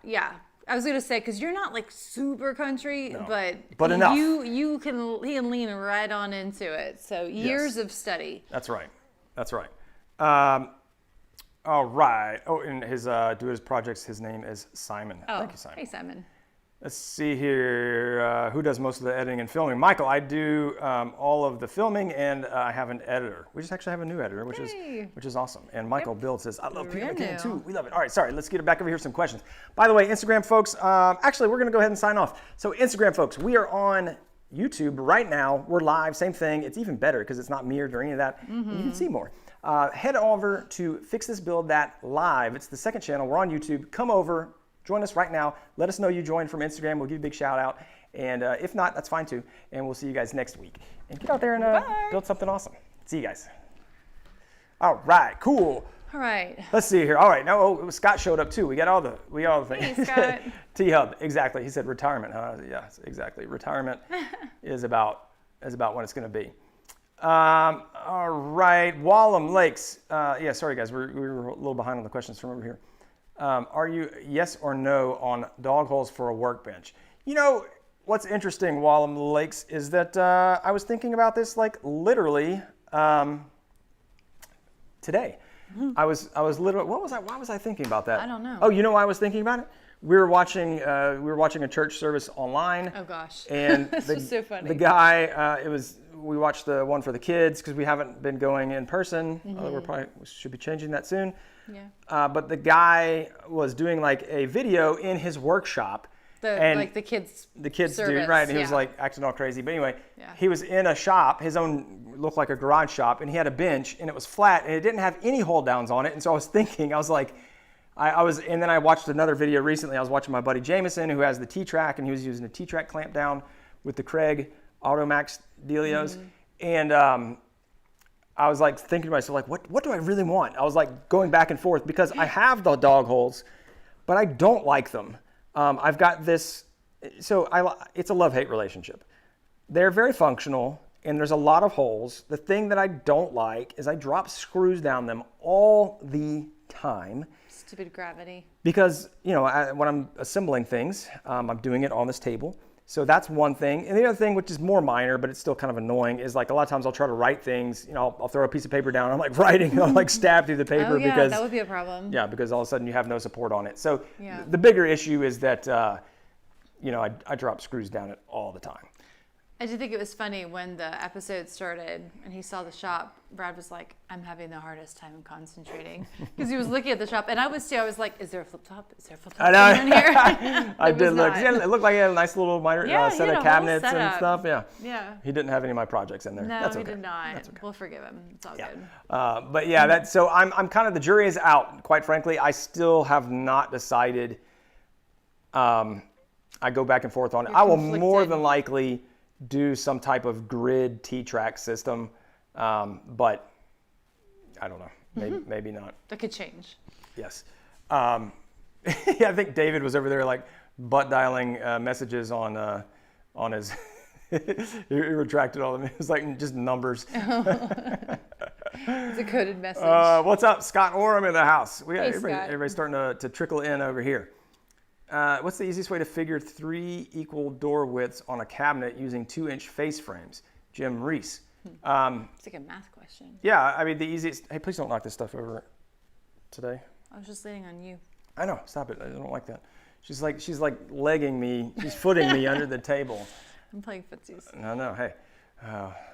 Yeah. I was gonna say because you're not like super country, but enough. You can lean right on into it. So years of study. That's right. All right. Oh, and his projects. His name is Simon. Oh, thank you, Simon. Hey, Simon. Let's see here. Who does most of the editing and filming? Michael. I do all of the filming, and I have an editor. We just actually have a new editor, which is awesome. And Michael Bill says, "I love Peter McKinnon too. We love it." All right, sorry. Let's get it back over here. Some questions. By the way, Instagram folks. Actually, we're going to go ahead and sign off. So Instagram folks, we are on YouTube right now. We're live. Same thing. It's even better because it's not mirrored or any of that. Mm-hmm. You can see more. Head over to Fix This Build That Live. It's the second channel. We're on YouTube. Come over. Join us right now. Let us know you joined from Instagram. We'll give you a big shout out. And if not, that's fine too. And we'll see you guys next week. And get out there and build something awesome. See you guys. All right, cool. All right. Let's see here. All right, now Scott showed up too. We got all the things. Hey, Scott. T-Hub, exactly. He said retirement, huh? Yeah, exactly. Retirement is about what it's going to be. All right, Wallum Lakes. Sorry guys, we were a little behind on the questions from over here. Are you yes or no on dog holes for a workbench? You know, what's interesting, Wallum Lakes, is that I was thinking about this like literally today. Mm-hmm. I was literally, why was I thinking about that? I don't know. Oh, you know why I was thinking about it? We were watching a church service online. Oh gosh. And this was so funny. The guy, we watched the one for the kids because we haven't been going in person. Mm-hmm. We should be changing that soon. Yeah. But the guy was doing like a video in his workshop. The kids service, dude, right? And he was like acting all crazy. But anyway, he was in a shop. His own looked like a garage shop, and he had a bench, and it was flat, and it didn't have any hold downs on it. And so I was thinking, and then I watched another video recently. I was watching my buddy Jameson, who has the T-Track, and he was using a T-Track clamp down with the Craig Automax dealios. Mm-hmm. And I was like thinking to myself, like, what do I really want? I was like going back and forth because I have the dog holes, but I don't like them. I've got this, it's a love-hate relationship. They're very functional, and there's a lot of holes. The thing that I don't like is I drop screws down them all the time. Stupid gravity. Because, when I'm assembling things, I'm doing it on this table. So that's one thing. And the other thing, which is more minor, but it's still kind of annoying, is like a lot of times I'll try to write things, I'll throw a piece of paper down, I'm like writing, I'll like stab through the paper because that would be a problem. Yeah, because all of a sudden you have no support on it. So the bigger issue is that, I drop screws down it all the time. I do think it was funny when the episode started and he saw the shop. Brad was like, I'm having the hardest time concentrating because he was looking at the shop. And I was too. I was like, is there a flip top? Is there a flip top in here? I did look. It looked like he had a nice little minor set of cabinets and stuff. Yeah. Yeah. He didn't have any of my projects in there. No, That's he okay. did not. That's okay. We'll forgive him. It's all good. But yeah, so I'm kind of, the jury is out. Quite frankly, I still have not decided. I go back and forth on it. I will more than likely do some type of grid T-track system, but I don't know. Maybe not. That could change. Yes. Yeah, I think David was over there like butt dialing messages on his. He retracted all of them. It was like just numbers. It's a coded message. What's up, Scott Orem in the house? Scott. Everybody's starting to trickle in over here. What's the easiest way to figure 3 equal door widths on a cabinet using 2-inch face frames? Jim Reese. It's like a math question. Yeah, I mean the easiest. Hey, please don't knock this stuff over today. I was just leaning on you. I know. Stop it. I don't like that. She's like legging me. She's footing me under the table. I'm playing footsies. No. Hey,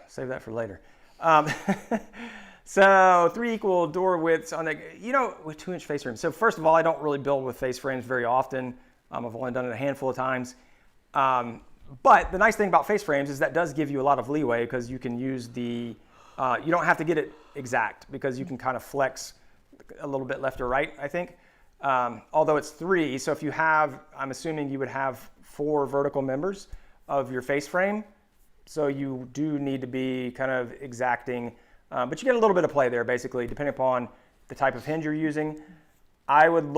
save that for later. So 3 equal door widths on with 2-inch face frames. So first of all, I don't really build with face frames very often. I've only done it a handful of times. But the nice thing about face frames is that does give you a lot of leeway because you can use you don't have to get it exact because you can kind of flex a little bit left or right, I think. Although it's 3, so if you have, I'm assuming you would have 4 vertical members of your face frame. So you do need to be kind of exacting, but you get a little bit of play there basically, depending upon the type of hinge you're using. I would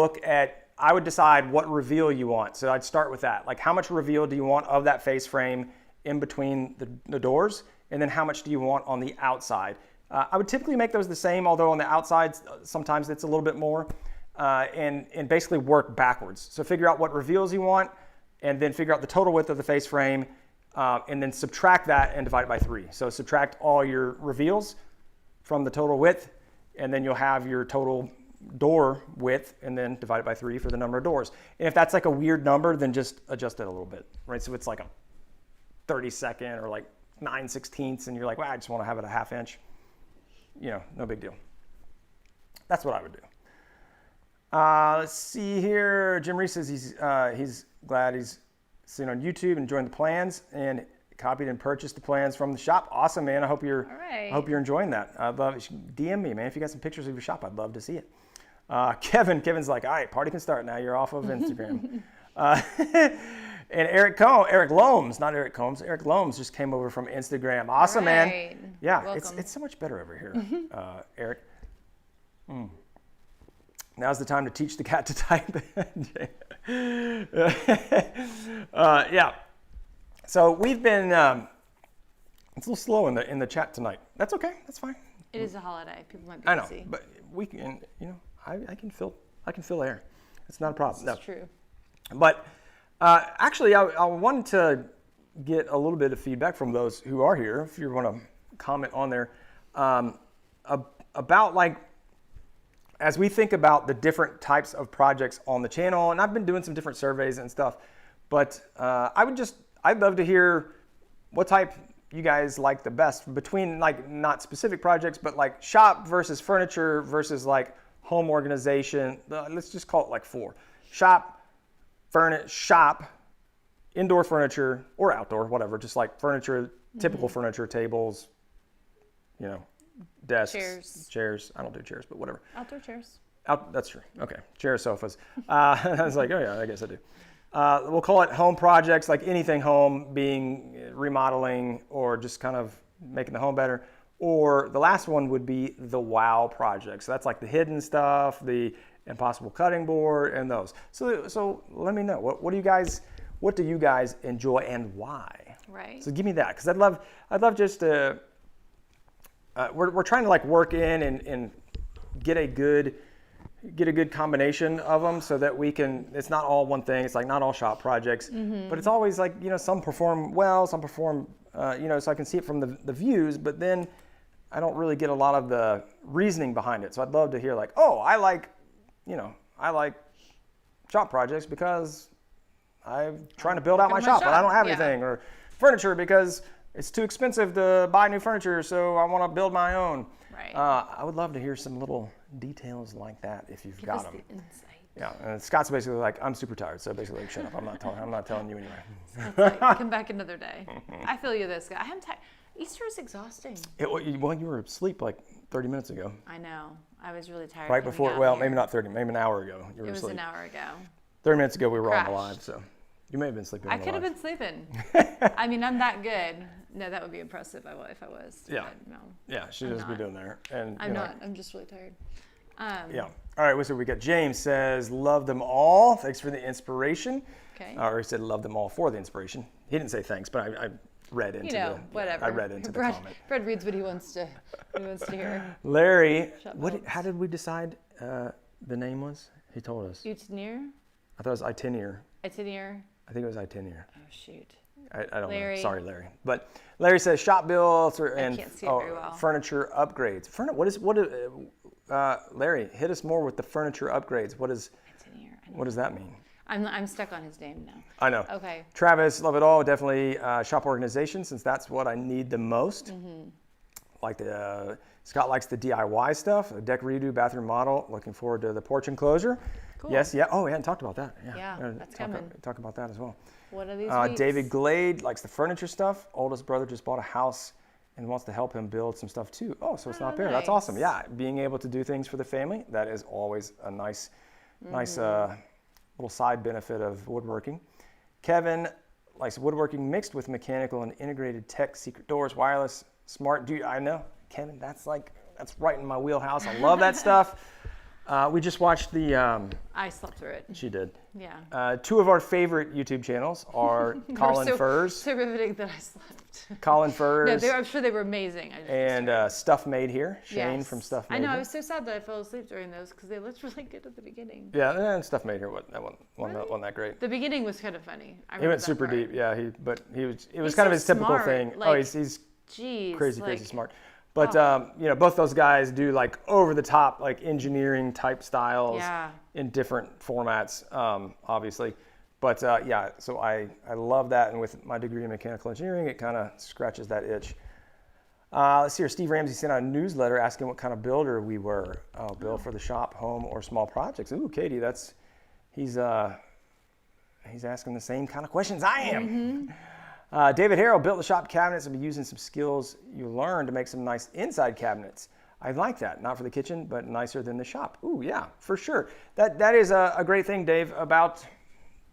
decide what reveal you want. So I'd start with that. Like how much reveal do you want of that face frame in between the doors? And then how much do you want on the outside? I would typically make those the same, although on the outside, sometimes it's a little bit more, and basically work backwards. So figure out what reveals you want, and then figure out the total width of the face frame, and then subtract that and divide it by 3. So subtract all your reveals from the total width, and then you'll have your total door width, and then divide it by 3 for the number of doors. And if that's like a weird number, then just adjust it a little bit, right? So it's like a 32nd or like 9/16, and you're like, well, I just want to have it a 1/2 inch. No big deal. That's what I would do. Let's see here. Jim Reese says he's glad he's seen on YouTube and joined the plans and copied and purchased the plans from the shop. Awesome, man. I hope you're enjoying that. I'd love it. DM me, man. If you got some pictures of your shop, I'd love to see it. Kevin's like, all right, party can start now. You're off of Instagram. And Eric Loams just came over from Instagram. Awesome, man. Yeah, welcome. it's so much better over here, Eric. Now's the time to teach the cat to type. Yeah. So we've been. It's a little slow in the chat tonight. That's okay. That's fine. It is a holiday. People might be I know, busy. but we can. I can fill air. It's not a problem. That's true. But actually, I wanted to get a little bit of feedback from those who are here. If you want to comment on there about like. As we think about the different types of projects on the channel, and I've been doing some different surveys and stuff, but I'd love to hear what type you guys like the best between like not specific projects, but like shop versus furniture versus like home organization. Let's just call it like 4. Shop, indoor furniture or outdoor, whatever, just like furniture, typical furniture, tables, desks, chairs. I don't do chairs, but whatever. Outdoor chairs. That's true. Okay. Chair sofas. I was like, oh yeah, I guess I do. We'll call it home projects, like anything home, being remodeling or just kind of making the home better. Or the last one would be the wow project. So that's like the hidden stuff, the impossible cutting board, and those. So let me know. What do you guys enjoy and why? Right. So give me that, because I'd love just to. We're trying to like work in and get a good combination of them so that we can, it's not all one thing. It's like not all shop projects, but it's always like, some perform well, some perform, so I can see it from the views, but then I don't really get a lot of the reasoning behind it. So I'd love to hear like, oh, I like shop projects because I'm trying to build out my shop and I don't have anything, or furniture because it's too expensive to buy new furniture, so I want to build my own. Right. I would love to hear some little details like that if you've Give got us them. the insight. Yeah, and Scott's basically like, I'm super tired, so basically, like, shut up. I'm not telling you anyway. It's like, come back another day. I feel you this guy. I'm tired. Easter is exhausting. Well, you were asleep like 30 minutes ago. I know. I was really tired. Right coming before, out well, here. maybe not 30, maybe an hour ago. You were It was asleep. an hour ago. 30 minutes ago, we were on the Crashed. live, so you may have been sleeping I on the could have live. been sleeping. I mean, I'm that good. No, that would be impressive if I was. Yeah. But no, Yeah, she'd I'm just be not. doing there. And, I'm you know, not. I'm just really tired. Yeah. All right, so we got James says, love them all. Thanks for the inspiration. Okay. Or he said, love them all for the inspiration. He didn't say thanks, but I read into whatever. I read into the Brad, comment. Brad reads what he wants to hear. Larry, Shoutouts. how did we decide the name was? He told us. Itineer? I thought it was Itineer. Itineer? I think it was Itineer. Oh, shoot. I don't Larry. know. Sorry, Larry. But Larry says shop builds and can't see it very well. furniture upgrades. Larry, hit us more with the furniture upgrades. Itineer. What does that mean? I'm stuck on his name now. I know. Okay. Travis, love it all. Definitely shop organization, since that's what I need the most. Mm-hmm. Like Scott likes the DIY stuff, a deck redo, bathroom model. Looking forward to the porch enclosure. Cool. Yes, yeah. Oh, we hadn't talked about that. Yeah, that's coming. Talk about that as well. What are these weeks? David Glade likes the furniture stuff. Oldest brother just bought a house and wants to help him build some stuff too. Oh, so it's not there. That's nice. awesome. Yeah, being able to do things for the family, that is always a nice little side benefit of woodworking. Kevin likes woodworking mixed with mechanical and integrated tech, secret doors, wireless, smart. Dude, I know, Kevin, that's right in my wheelhouse. I love that stuff. We just watched the... I slept through it. She did. Yeah. Two of our favorite YouTube channels are Colin Furs. So riveting that I slept. Colin Furs. No, I'm sure they were amazing. And Stuff Made Here. Shane Yes. from Stuff Made I know. Here. I was so sad that I fell asleep during those because they looked really good at the beginning. Yeah, and Stuff Made Here wasn't that great. The beginning was kind of funny. He went super deep. Yeah, it was kind of his typical smart. thing. Like, he's Jeez, crazy smart. But both those guys do like over the top like engineering type styles in different formats, obviously. But so I love that, and with my degree in mechanical engineering, it kind of scratches that itch. Let's see here. Steve Ramsey sent out a newsletter asking what kind of builder we were. Build for the shop, home, or small projects. Ooh, Katie, he's asking the same kind of questions I am. David Haecherl built the shop cabinets and be using some skills you learned to make some nice inside cabinets. I like that. Not for the kitchen, but nicer than the shop. Ooh, yeah, for sure. That is a great thing, Dave, about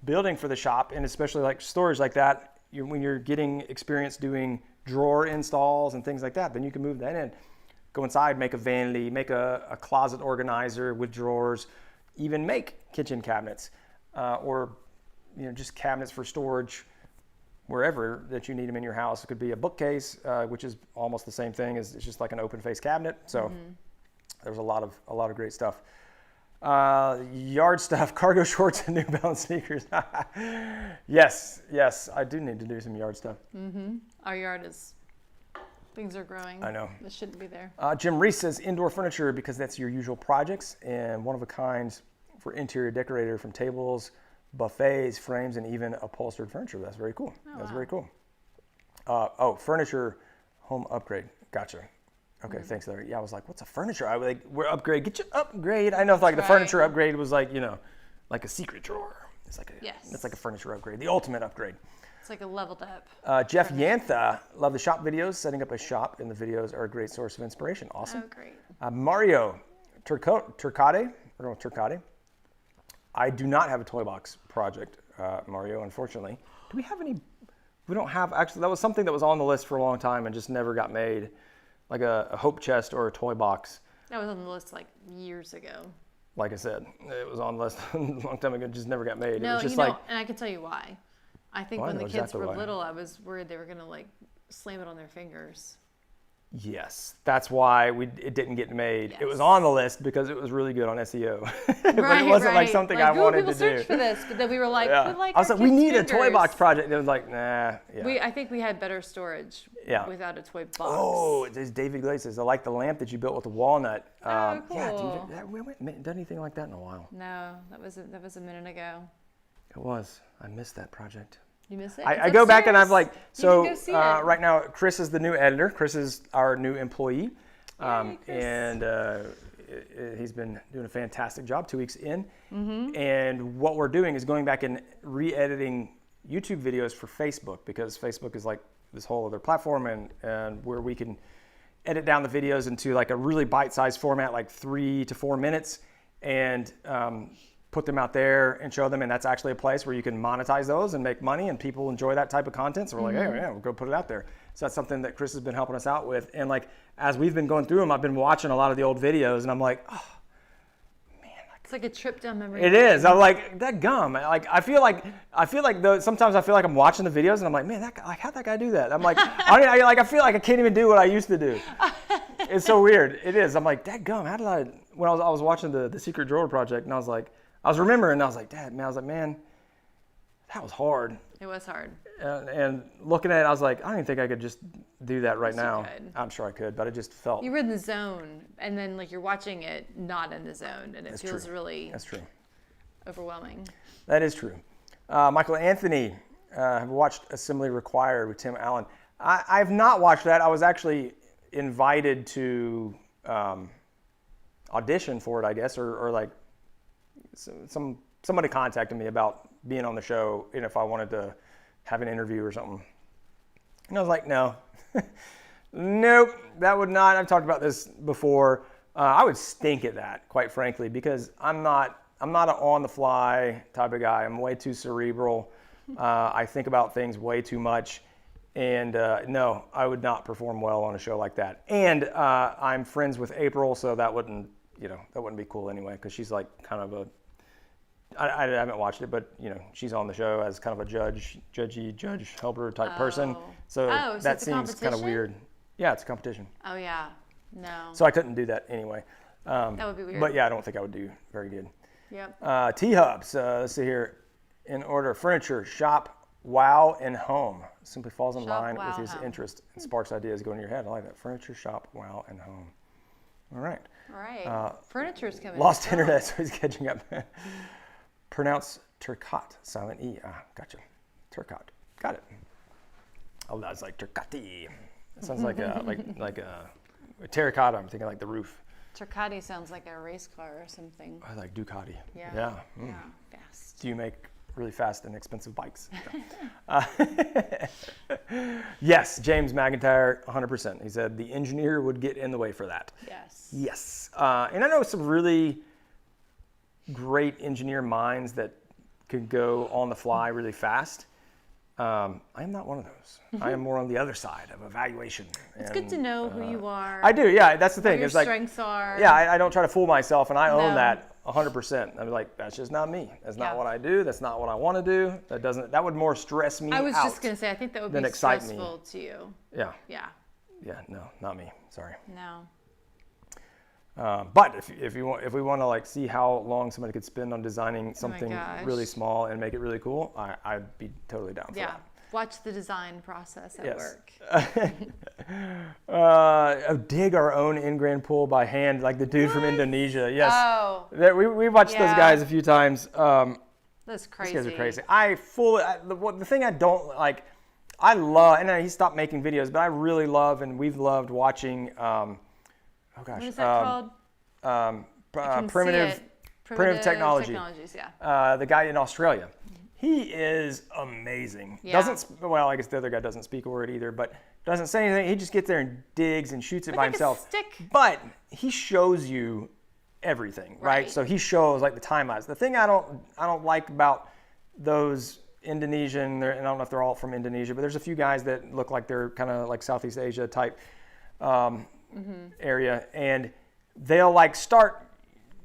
building for the shop, and especially like storage like that. When you're getting experience doing drawer installs and things like that, then you can move that in. Go inside, make a vanity, make a closet organizer with drawers, even make kitchen cabinets, or just cabinets for storage wherever that you need them in your house. It could be a bookcase, which is almost the same thing as it's just like an open face cabinet. So there's a lot of great stuff. Yard stuff, cargo shorts and New Balance sneakers. Yes, I do need to do some yard stuff. Our yard things are growing. I know. This shouldn't be there. Jim Reese says indoor furniture because that's your usual projects and one of a kind for interior decorator, from tables, buffets, frames, and even upholstered furniture. That's very cool. Very cool. Furniture home upgrade. Gotcha. Okay, thanks, Larry. Yeah, I was like, what's a furniture? I was like, we're upgrade. Get your upgrade. I know if like the furniture upgrade was like, like a secret drawer. It's like it's like a furniture upgrade, the ultimate upgrade. It's like a leveled up. Jeff Yantha, love the shop videos. Setting up a shop in the videos are a great source of inspiration. Awesome. Oh, great. Mario Turcade. I do not have a toy box project, Mario, unfortunately. Do we have any? We don't have, actually, that was something that was on the list for a long time and just never got made. Like a hope chest or a toy box. That was on the list like years ago. Like I said, it was on the list a long time ago, just never got made. No, it was just and I can tell you why. I think when the kids were little, I was worried they were going to like slam it on their fingers. Yes, that's why it didn't get made. Yes. It was on the list because it was really good on SEO, but it wasn't like something I wanted to do. Search for this, but then we were like, I was like, we need a toy box project. And it was like, nah. Yeah. I think we had better storage without a toy box. Oh, there's David Glaze says, I like the lamp that you built with the walnut. Cool. Yeah, dude, we haven't done anything like that in a while. No, that was a minute ago. It was. I missed that project. You miss it? I go back and I'm like, so go see it. right now Chris is the new editor. Chris is our new employee. Yay, Chris. And he's been doing a fantastic job 2 weeks in. And what we're doing is going back and re-editing YouTube videos for Facebook, because Facebook is like this whole other platform and where we can edit down the videos into like a really bite-sized format, like 3 to 4 minutes, and put them out there and show them. And that's actually a place where you can monetize those and make money, and people enjoy that type of content. So we're like, hey, yeah, we'll go put it out there. So that's something that Chris has been helping us out with. And like, as we've been going through them, I've been watching a lot of the old videos, and I'm like, oh, man. It's like a trip down memory It is. I'm like, that gum. Like, I feel like sometimes I feel like I'm watching the videos and I'm like, man, that guy, like, how'd that guy do that? I'm like, I feel like I can't even do what I used to do. It's so weird. It is. I'm like, that gum. How did when I was watching the Secret Drawer project, and I was remembering, and I was like, man, that was hard. It was hard. And looking at it, I was like, I don't even think I could just do that right Yes, you now. could. I'm sure I could, but I just felt. You were in the zone, and then like you're watching it not in the zone, and it feels really That's true. overwhelming. That is true. Michael Anthony, have watched Assembly Required with Tim Allen. I've not watched that. I was actually invited to audition for it, I guess, or like somebody contacted me about being on the show, and if I wanted to have an interview or something. And I was like, no, nope, that would not. I've talked about this before. I would stink at that, quite frankly, because I'm not an on-the-fly type of guy. I'm way too cerebral. I think about things way too much. And no, I would not perform well on a show like that. And I'm friends with April, so that wouldn't be cool anyway, because she's like kind of I haven't watched it, but she's on the show as kind of a judge helper type person. So that seems kind of weird. Yeah, it's a competition. Oh yeah, no. So I couldn't do that anyway. That would be weird. But yeah, I don't think I would do very good. Yep. T-Hubs, let's see here. In order, furniture, shop, wow, and home. Simply falls in line with his interest and sparks ideas going in your head. I like that. Furniture, shop, wow, and home. All right. All right. Furniture's coming. Lost internet, so he's catching up. Pronounce Turcotte, silent E. Gotcha. Turcotte. Got it. Oh, that's like Turcotte. It sounds like a terracotta. I'm thinking like the roof. Turcotte sounds like a race car or something. I like Ducati. Yeah. Yeah. Yeah. Fast. Do you make really fast and expensive bikes? Yes, James McIntyre, 100%. He said the engineer would get in the way for that. Yes. Yes. And I know some really great engineer minds that could go on the fly really fast. I am not one of those. I am more on the other side of evaluation. It's good to know who you are. I do, yeah. That's the thing. What your it's like strengths are. Yeah, I don't try to fool myself, and I own No. that 100%. I'm like, that's just not me. That's not what I do. That's not what I want to do. That would more stress me out. I was just gonna say, I think that would be stressful to you. Yeah. Yeah. Yeah. No, not me. Sorry. No. But if we want to like see how long somebody could spend on designing something really small and make it really cool, I'd be totally down for that. Watch the design process at work. Dig our own in-grain pool by hand, like the dude from Indonesia. Yes. Oh. We watched those guys a few times. That's crazy. These guys are crazy. The thing I don't like, I love, and he stopped making videos, but I really love, and we've loved watching. What is that called? Primitive Technology. Technologies, yeah. The guy in Australia. He is amazing. Yeah. I guess the other guy doesn't speak a word either, but doesn't say anything. He just gets there and digs and shoots it by himself. A stick. But he shows you everything, right? So he shows like the time lapse. The thing I don't like about those Indonesian, and I don't know if they're all from Indonesia, but there's a few guys that look like they're kind of like Southeast Asia type area, and they'll like start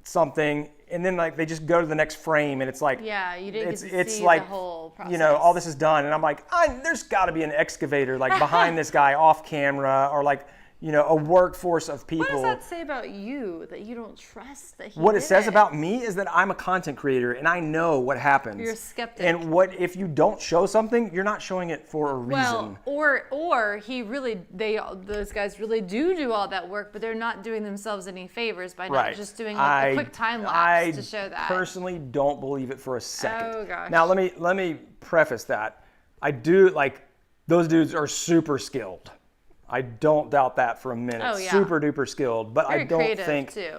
something and then like they just go to the next frame, and it's like you didn't get to it's see like the whole process. All this is done, and I'm like, there's got to be an excavator like behind this guy off camera, or like a workforce of people. What does that say about you, that you don't trust that he What did it says about me is that I'm a content creator and I know what happens. You're a skeptic. And what if you don't show something, you're not showing it for a reason. Well, or those guys really do all that work, but they're not doing themselves any favors by not just doing a quick time lapse to show that. I personally don't believe it for a second. Oh gosh. Now let me preface that. I do like those dudes are super skilled. I don't doubt that for a minute. Oh, yeah. Super duper skilled, but Very I don't creative, think too.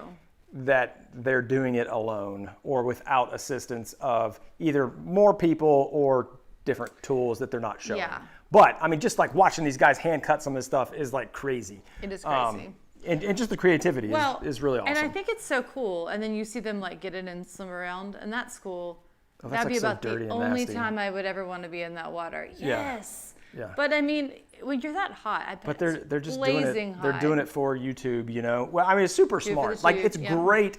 that they're doing it alone or without assistance of either more people or different tools that they're not showing. Yeah. But I mean, just like watching these guys hand cut some of this stuff is like crazy. It is crazy. And just the creativity is really awesome. And I think it's so cool. And then you see them like get in and swim around, and that's cool. Oh, that's That'd be like so about dirty the and only nasty. time I would ever want to be in that water. Yes. Yeah. But I mean, when you're that hot, I bet But it's they're just doing blazing it. hot. They're doing it for YouTube, you know. Well, I mean, it's super Do it for smart. the Like tube, it's yeah. great,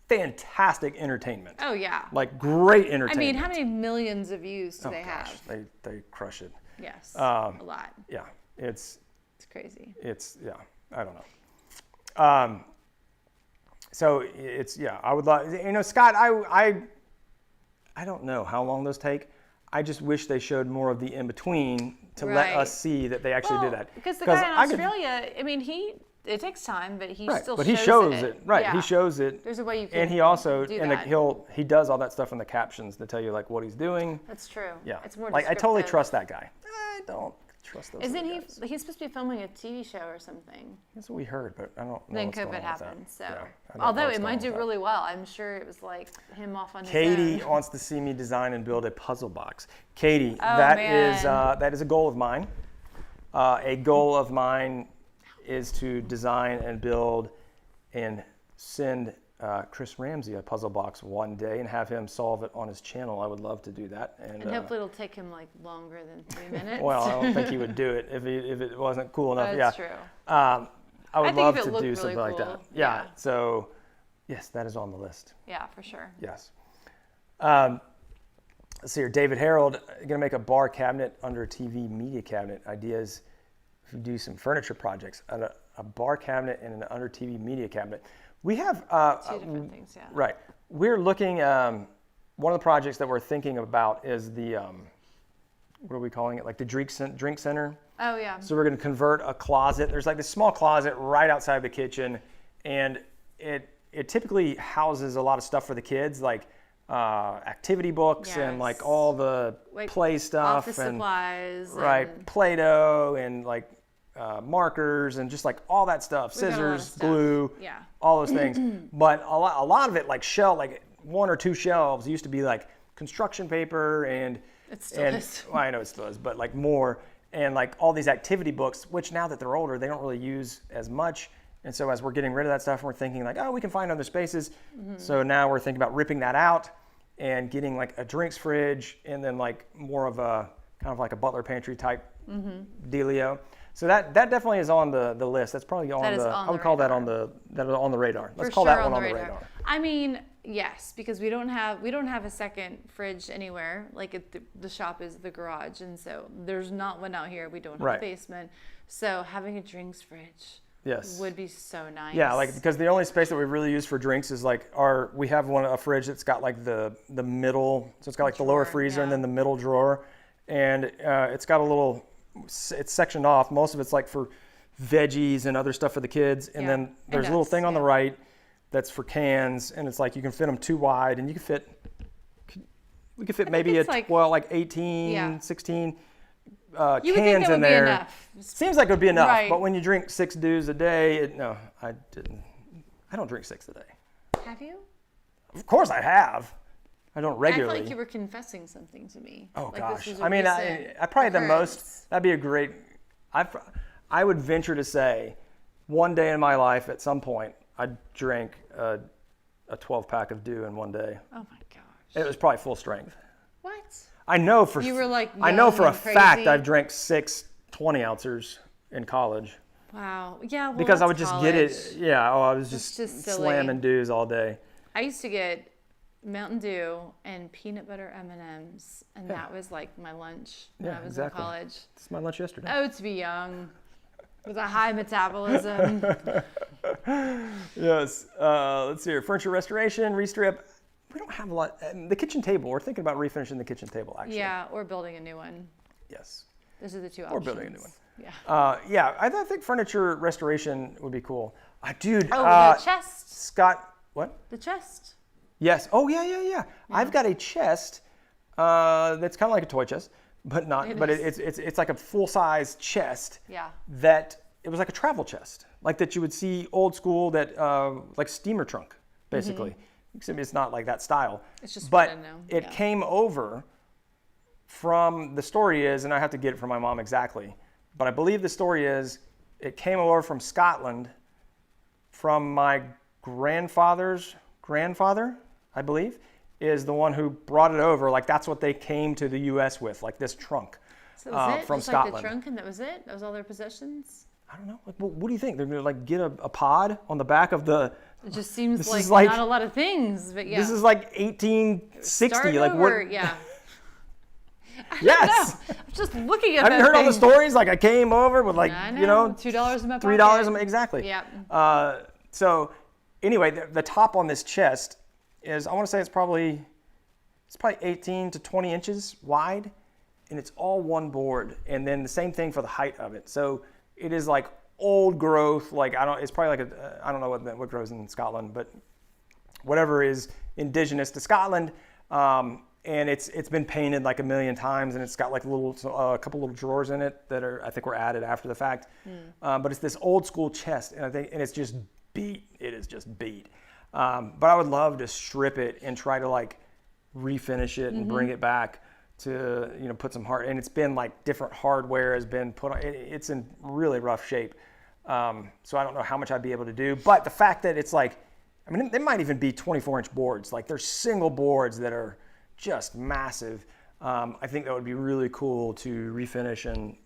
fantastic entertainment. Oh yeah. Like great I entertainment. mean, how many millions of views do they gosh, have? they crush it. Yes. A lot. Yeah, it's crazy. yeah. I don't know. So it's I would love, you know, Scott. I don't know how long those take. I just wish they showed more of the in between to let Right. us see that they actually did that. Because the guy in I could- Australia, I mean, it takes time, but he Right, still but shows he shows it. it. Right, Yeah. he shows it. There's a way you can And he also do and that. he does all that stuff in the captions to tell you like what he's doing. That's true. Yeah, It's more like I totally descriptive. trust that guy. I don't trust those. Isn't other he? guys. He's supposed to be filming a TV show or something. That's what we heard, but I don't know. Then what's going COVID on with that. happened. So, Yeah, I don't know although what's it going might on do with that. really well, I'm sure it was like him off on Katie his own. wants to see me design and build a puzzle box. Katie, Oh, that man. is that is a goal of mine. A goal of mine is to design and build and send Chris Ramsey a puzzle box one day and have him solve it on his channel. I would love to do that. And hopefully it'll take him like longer than 3 minutes. well, I don't think he would do it if it wasn't cool enough. That's yeah. true. I would think love if it to looked do really something like cool, that. yeah. So, yes, that is on the list. Yeah, for sure. Yes. Let's see here. David Haecherl, going to make a bar cabinet under a TV media cabinet. Ideas if you do some furniture projects. A bar cabinet and an under TV media cabinet. We have Two different things, yeah. right. We're looking. One of the projects that we're thinking about is the what are we calling it? Like the drink center. Oh yeah. So we're going to convert a closet. There's like this small closet right outside the kitchen, and it typically houses a lot of stuff for the kids, like activity books and like Yes. all the Like play stuff office and supplies. right and- Play-Doh and like markers and just like all that stuff, We've got a lot of scissors, stuff. glue, Yeah. all those things. But a lot of it like one or two shelves used to be like construction paper and It still is. well, I know it still is, but like more and like all these activity books, which now that they're older, they don't really use as much. And so as we're getting rid of that stuff, we're thinking like, oh, we can find other spaces. Mm-hmm. So now we're thinking about ripping that out and getting like a drinks fridge and then like more of a kind of like a butler pantry type Mm-hmm. dealio. So that definitely is on the list. That's probably on That is the on I would the call that radar. on the radar. Let's For call sure that one on the radar. radar. I mean, yes, because we don't have a second fridge anywhere. Like the shop is the garage, and so there's not one out here. We don't have Right. a basement, so having a drinks fridge Yes. would be so nice. Yeah, like because the only space that we really use for drinks is like we have a fridge that's got like the middle, so it's got like the lower Drawer, freezer and yeah. then the middle drawer, and it's got a little, it's sectioned off. Most of it's like for veggies and other stuff for the kids, and Yeah. then And there's a little us, thing on the yeah. right that's for cans, and it's like you can fit them too wide, and you can fit. We could fit maybe it's like- 18, Yeah. 16 You would think cans that in would be there. enough. Seems like it would be enough, Right. but when you drink 6 dews a day, no, I didn't. I don't drink 6 a day. Have you? Of course I have. I don't I regularly. felt like you were confessing something to me. Oh Like this gosh. was a I mean, recent I probably the occurrence. most. That'd be a great. I would venture to say, one day in my life, at some point, I drank a 12-pack of dew in one day. Oh my gosh. It was probably full strength. What? I know for. You were, like, I know young for a and fact crazy. I've drank 6 20-ounces in college. Wow. Yeah. Well, Because I would that's just get it. college. Yeah. Oh, I was That's just, just silly. slamming dews all day. I used to get Mountain Dew and peanut butter M&Ms, and that was like my lunch when Yeah, I was exactly. in college. This is my lunch yesterday. Oh, to be young with a high metabolism. Yes. Let's see here. Furniture restoration, restrip. We don't have a lot. The kitchen table. We're thinking about refinishing the kitchen table, actually. Yeah, or building a new one. Yes. Those are the two Or options. building a new one. Yeah. Yeah, I think furniture restoration would be cool. Dude. Oh, the chest. Scott. What? The chest. Yes. Oh, yeah. I've got a chest that's kind of like a toy chest but not. But it's like a full size chest. Yeah. That it was like a travel chest, like that you would see old school, that like steamer trunk, basically. Except it's not like that style. It's just but wooden now. it came over from, the story is, and I have to get it from my mom exactly, but I believe the story is it came over from Scotland from my grandfather's grandfather, I believe, is the one who brought it over. Like that's what they came to the U.S. with, like this trunk. So was it from just Scotland. like the trunk and that was it? That was all their possessions? I don't know. Like, what do you think? They're gonna like get a pod on the back of the. It just seems This like, is like- not a lot of things, but yeah. This is like 1860. Start like over, what? yeah. Yes. No, I'm just looking at Have that you heard all the thing. stories? Like I came over with like I know. you know $2 in my pocket. $3 exactly. Yeah. So anyway, the top on this chest is, I want to say it's probably 18 to 20 inches wide, and it's all one board. And then the same thing for the height of it. So it is like old growth. Like it's probably like I don't know what grows in Scotland, but whatever is indigenous to Scotland. And it's been painted like a million times, and it's got like a couple little drawers in it that I think were added after the fact. But it's this old school chest, and it's just beat. It is just beat. But I would love to strip it and try to like refinish it and bring it back to put some and it's been like different hardware has been put on. It's in really rough shape. So I don't know how much I'd be able to do. But the fact that it's like, I mean, they might even be 24-inch boards. Like there's single boards that are just massive. I think that would be really cool to refinish and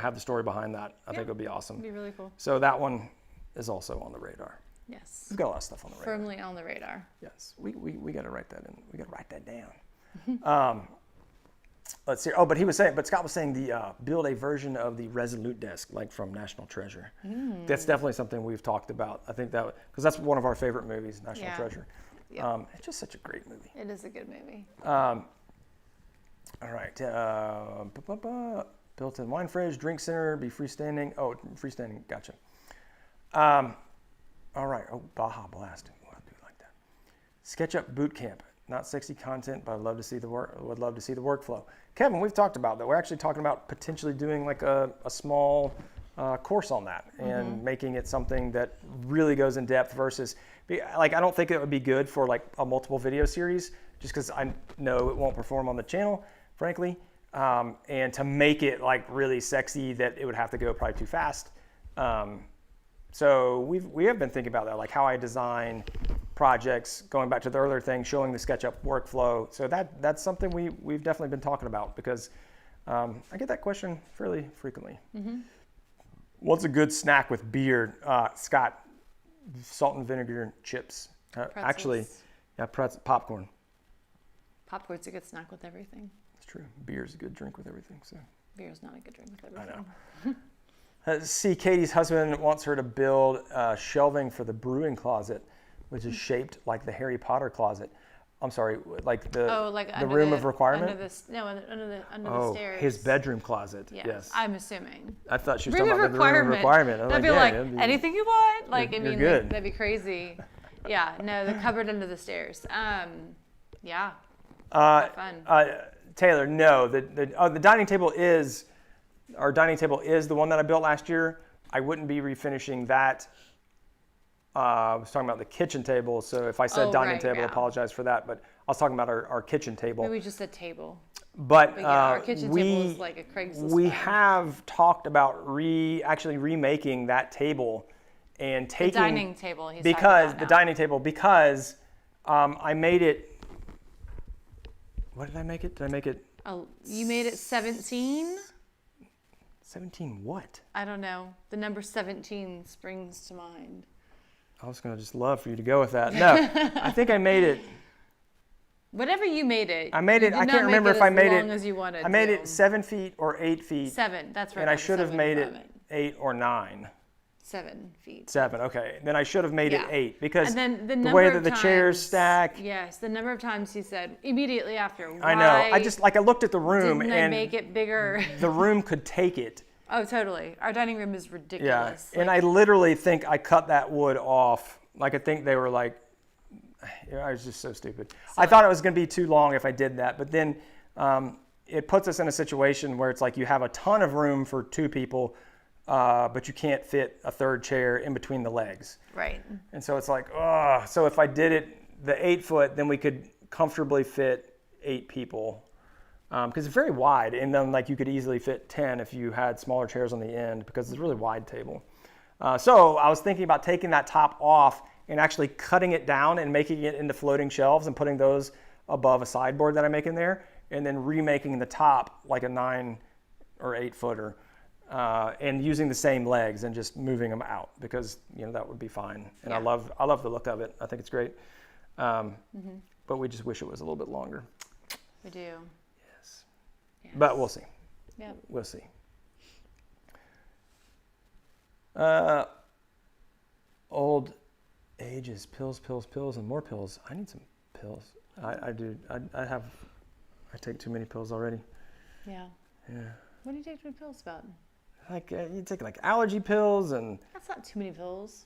have the story behind that. I think it would be awesome. It'd be really cool. So that one is also on the radar. Yes. We've got a lot of stuff on the radar. Firmly on the radar. Yes, we got to write that in. We got to write that down. Let's see. Oh, but Scott was saying build a version of the Resolute desk, like from National Treasure. That's definitely something we've talked about. I think that because that's one of our favorite movies, National Treasure. Yep. It's just such a great movie. It is a good movie. All right. Built-in wine fridge, drink center, be freestanding. Oh, freestanding. Gotcha. All right. Oh, Baja Blast. Well, I do like that. SketchUp boot camp. Not sexy content, but I'd love to see the work. Would love to see the workflow. Kevin, we've talked about that. We're actually talking about potentially doing like a small course on that and making it something that really goes in depth versus like I don't think it would be good for like a multiple video series just because I know it won't perform on the channel, frankly. And to make it like really sexy, that it would have to go probably too fast. So we have been thinking about that, like how I design projects, going back to the earlier thing, showing the SketchUp workflow. So that's something we've definitely been talking about because I get that question fairly frequently. What's a good snack with beer? Scott, salt and vinegar chips. Actually, yeah, popcorn. Popcorn's a good snack with everything. It's true. Beer's a good drink with everything. So beer's not a good drink with everything. I know. See, Katie's husband wants her to build shelving for the brewing closet, which is shaped like the Harry Potter closet. I'm sorry, like the room of requirement? Under the stairs. His bedroom closet. Yes. I'm assuming. I thought she was Room talking of about the room of requirement. That'd be like anything you want. Like you're I mean, good. like, that'd be crazy. Yeah. No, the cupboard under the stairs. Yeah. Fun. Taylor, no. The dining table is. Our dining table is the one that I built last year. I wouldn't be refinishing that. I was talking about the kitchen table, so if I said dining table, I apologize for that. But I was talking about our kitchen table. Maybe we just said table. But yeah, our kitchen table is like a Craigslist. We have talked about actually remaking that table and taking the dining table. Because I made it. What did I make it? Did I make it? Oh, you made it 17. 17 what? I don't know. The number 17 springs to mind. I was going to just love for you to go with that. No, I think I made it. Whatever you made it. I made it. I can't remember if I made it. As long as you wanted. I made it 7 feet or 8 feet. 7. That's right. And I should have made it 8 or 9. 7 feet. 7. Okay. Then I should have made it 8 because and then the way that the chairs stack. Yes, the number of times he said immediately after. I know. I just I looked at the room didn't and I make it bigger. The room could take it. Oh, totally. Our dining room is ridiculous. Yeah. And I literally think I cut that wood off. Like I think they were like, I was just so stupid. I thought it was going to be too long if I did that. But then it puts us in a situation where it's like you have a ton of room for 2 people, but you can't fit a third chair in between the legs. Right. And so it's like, oh, so if I did it the 8 foot, then we could comfortably fit 8 people. Because it's very wide, and then like you could easily fit 10 if you had smaller chairs on the end, because it's a really wide table. So I was thinking about taking that top off and actually cutting it down and making it into floating shelves and putting those above a sideboard that I make in there, and then remaking the top like a 9 or 8 footer, and using the same legs and just moving them out, because that would be fine. And Yeah. I love the look of it. I think it's great. But we just wish it was a little bit longer. We do. Yes. But we'll see. Yeah. We'll see. Old ages, pills, and more pills. I need some pills. I do. I take too many pills already. Yeah. Yeah. What do you take too many pills about? Like you take like allergy pills and. That's not too many pills.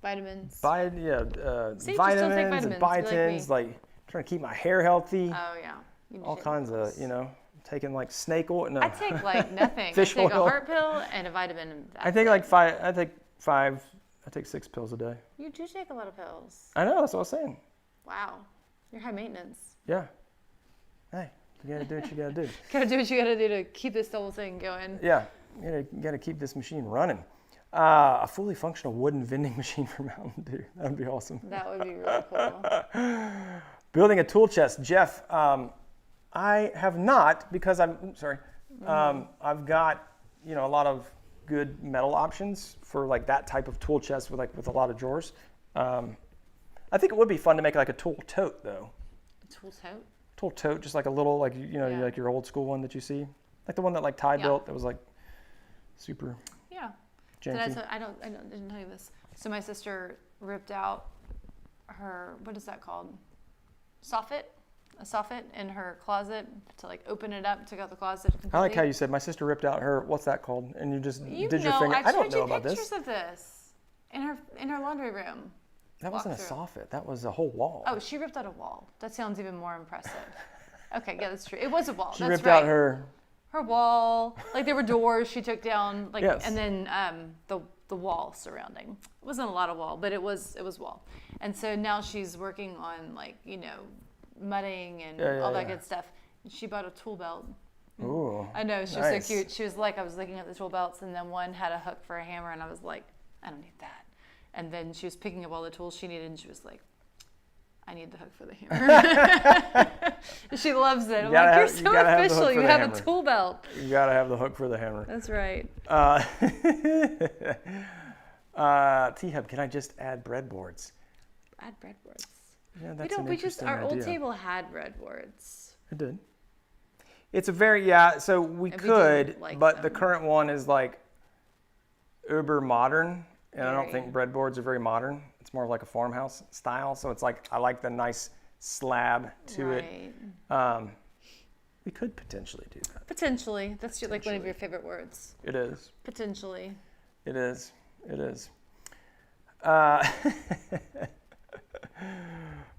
Vitamins. Vitamins take and vitamins, biotins. Like trying to keep my hair healthy. Oh yeah. You need All to take kinds pills. of taking like snake oil. No. I take like nothing. Fish I take oil. a heart pill and a vitamin. And I take like 5. I take 5. I take 6 pills a day. You do take a lot of pills. I know. That's what I was saying. Wow. You're high maintenance. Yeah. Hey, you gotta do what you gotta do. Gotta do what you gotta do to keep this whole thing going. Yeah. You gotta keep this machine running. A fully functional wooden vending machine for Mountain Dew. That would be awesome. That would be really cool. Building a tool chest. Jeff, I have not, because I've got a lot of good metal options for like that type of tool chest with a lot of drawers. I think it would be fun to make like a tool tote though. A tool tote? Tool tote, just like a little like like your old school one that you see, like the one that like Ty built that was like super. Yeah. Janky. I didn't tell you this. So my sister ripped out her, what is that called? A soffit in her closet to like open it up, took out the closet completely. I like how you said my sister ripped out her, what's that called? And you just did your finger. I don't know showed you about this. pictures of this in her laundry room. That wasn't a soffit. That was a whole wall. Oh, she ripped out a wall. That sounds even more impressive. Okay, yeah, that's true. It was a wall. She that's ripped right. out her wall. Like there were doors she took down, like, Yes. and then the wall surrounding. It wasn't a lot of wall, but it was wall. And so now she's working on like mudding and all that good stuff. And she bought a tool belt. Ooh. I know, she nice. was so cute. She was like, I was looking at the tool belts, and then one had a hook for a hammer, and I was like, I don't need that. And then she was picking up all the tools she needed, and she was like, I need the hook for the hammer. She loves it. I'm like, you're so official. You have a tool belt. You gotta have the hook for the hammer. That's right. T-Hub, can I just add breadboards? Add breadboards. Yeah, that's an interesting our old idea. table had breadboards. It did. It's a very, so we And we could, didn't like but them. the current one is like uber modern, and I don't Very. think breadboards are very modern. It's more of like a farmhouse style, so it's like, I like the nice slab to it. We could potentially do that. Potentially. That's like one of your favorite words. It is. Potentially. It is. It is.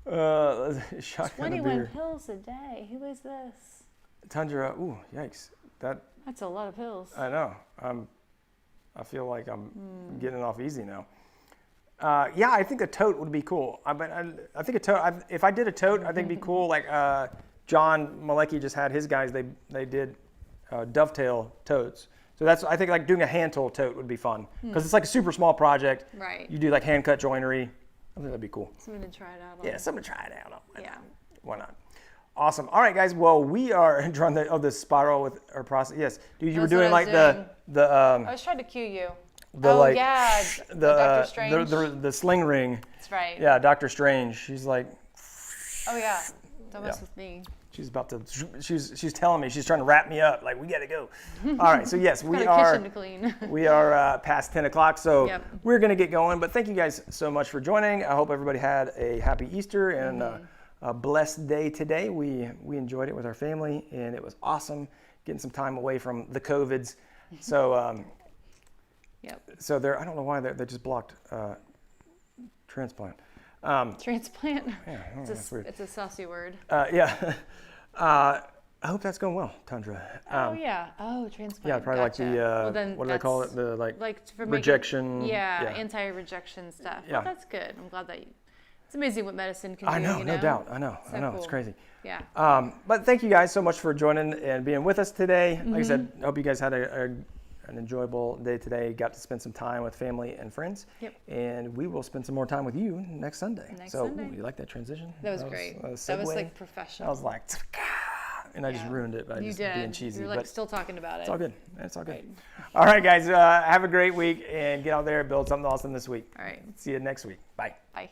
21 pills a day. Who is this? Tundra. Ooh, yikes! That's a lot of pills. I know. I feel like I'm getting off easy now. Yeah, I think a tote would be cool. I think a tote. If I did a tote, I think it'd be cool. Like John Malecki just had his guys. They did dovetail totes. So I think like doing a hand tool tote would be fun because it's like a super small project. Right. You do like hand cut joinery. I think that'd be cool. Something to try it out on. Yeah, something to try it out on. Yeah. Why not? Awesome. All right, guys. Well, we are drawing the spiral with our process. Yes, dude, you were doing like I the was trying to cue you. the Doctor Strange. the sling ring. That's right. Yeah, Doctor Strange. She's like. Oh yeah, that was with me. She's about to. She's telling me she's trying to wrap me up. Like we got to go. All right. So yes, we Got a are. kitchen to clean. We are past 10 o'clock, so Yep. we're going to get going. But thank you guys so much for joining. I hope everybody had a happy Easter and a blessed day today. We enjoyed it with our family, and it was awesome getting some time away from the COVIDs. So, Yep. so I don't know why they just blocked transplant. Transplant. Yeah, I don't know, that's weird. It's a saucy word. Yeah. I hope that's going well, Tundra. Transplant. Yeah, probably like Gotcha. the, Well, then what do they call it? The for rejection. anti-rejection stuff. Yeah. Well, that's good. I'm glad that it's amazing what medicine can do. I know, you no doubt. I know. So It's cool. crazy. Yeah. But thank you guys so much for joining and being with us today. Like I said, I hope you guys had an enjoyable day today. Got to spend some time with family and friends. Yep. And we will spend some more time with you next Sunday. Sunday. You like that transition? That was great. That was segue. like professional. I was like, and I just ruined it by just being cheesy. You're like still talking about it. It's all good. It's all good. Right. All right, guys. Have a great week and get out there and build something awesome this week. All right. See you next week. Bye. Bye.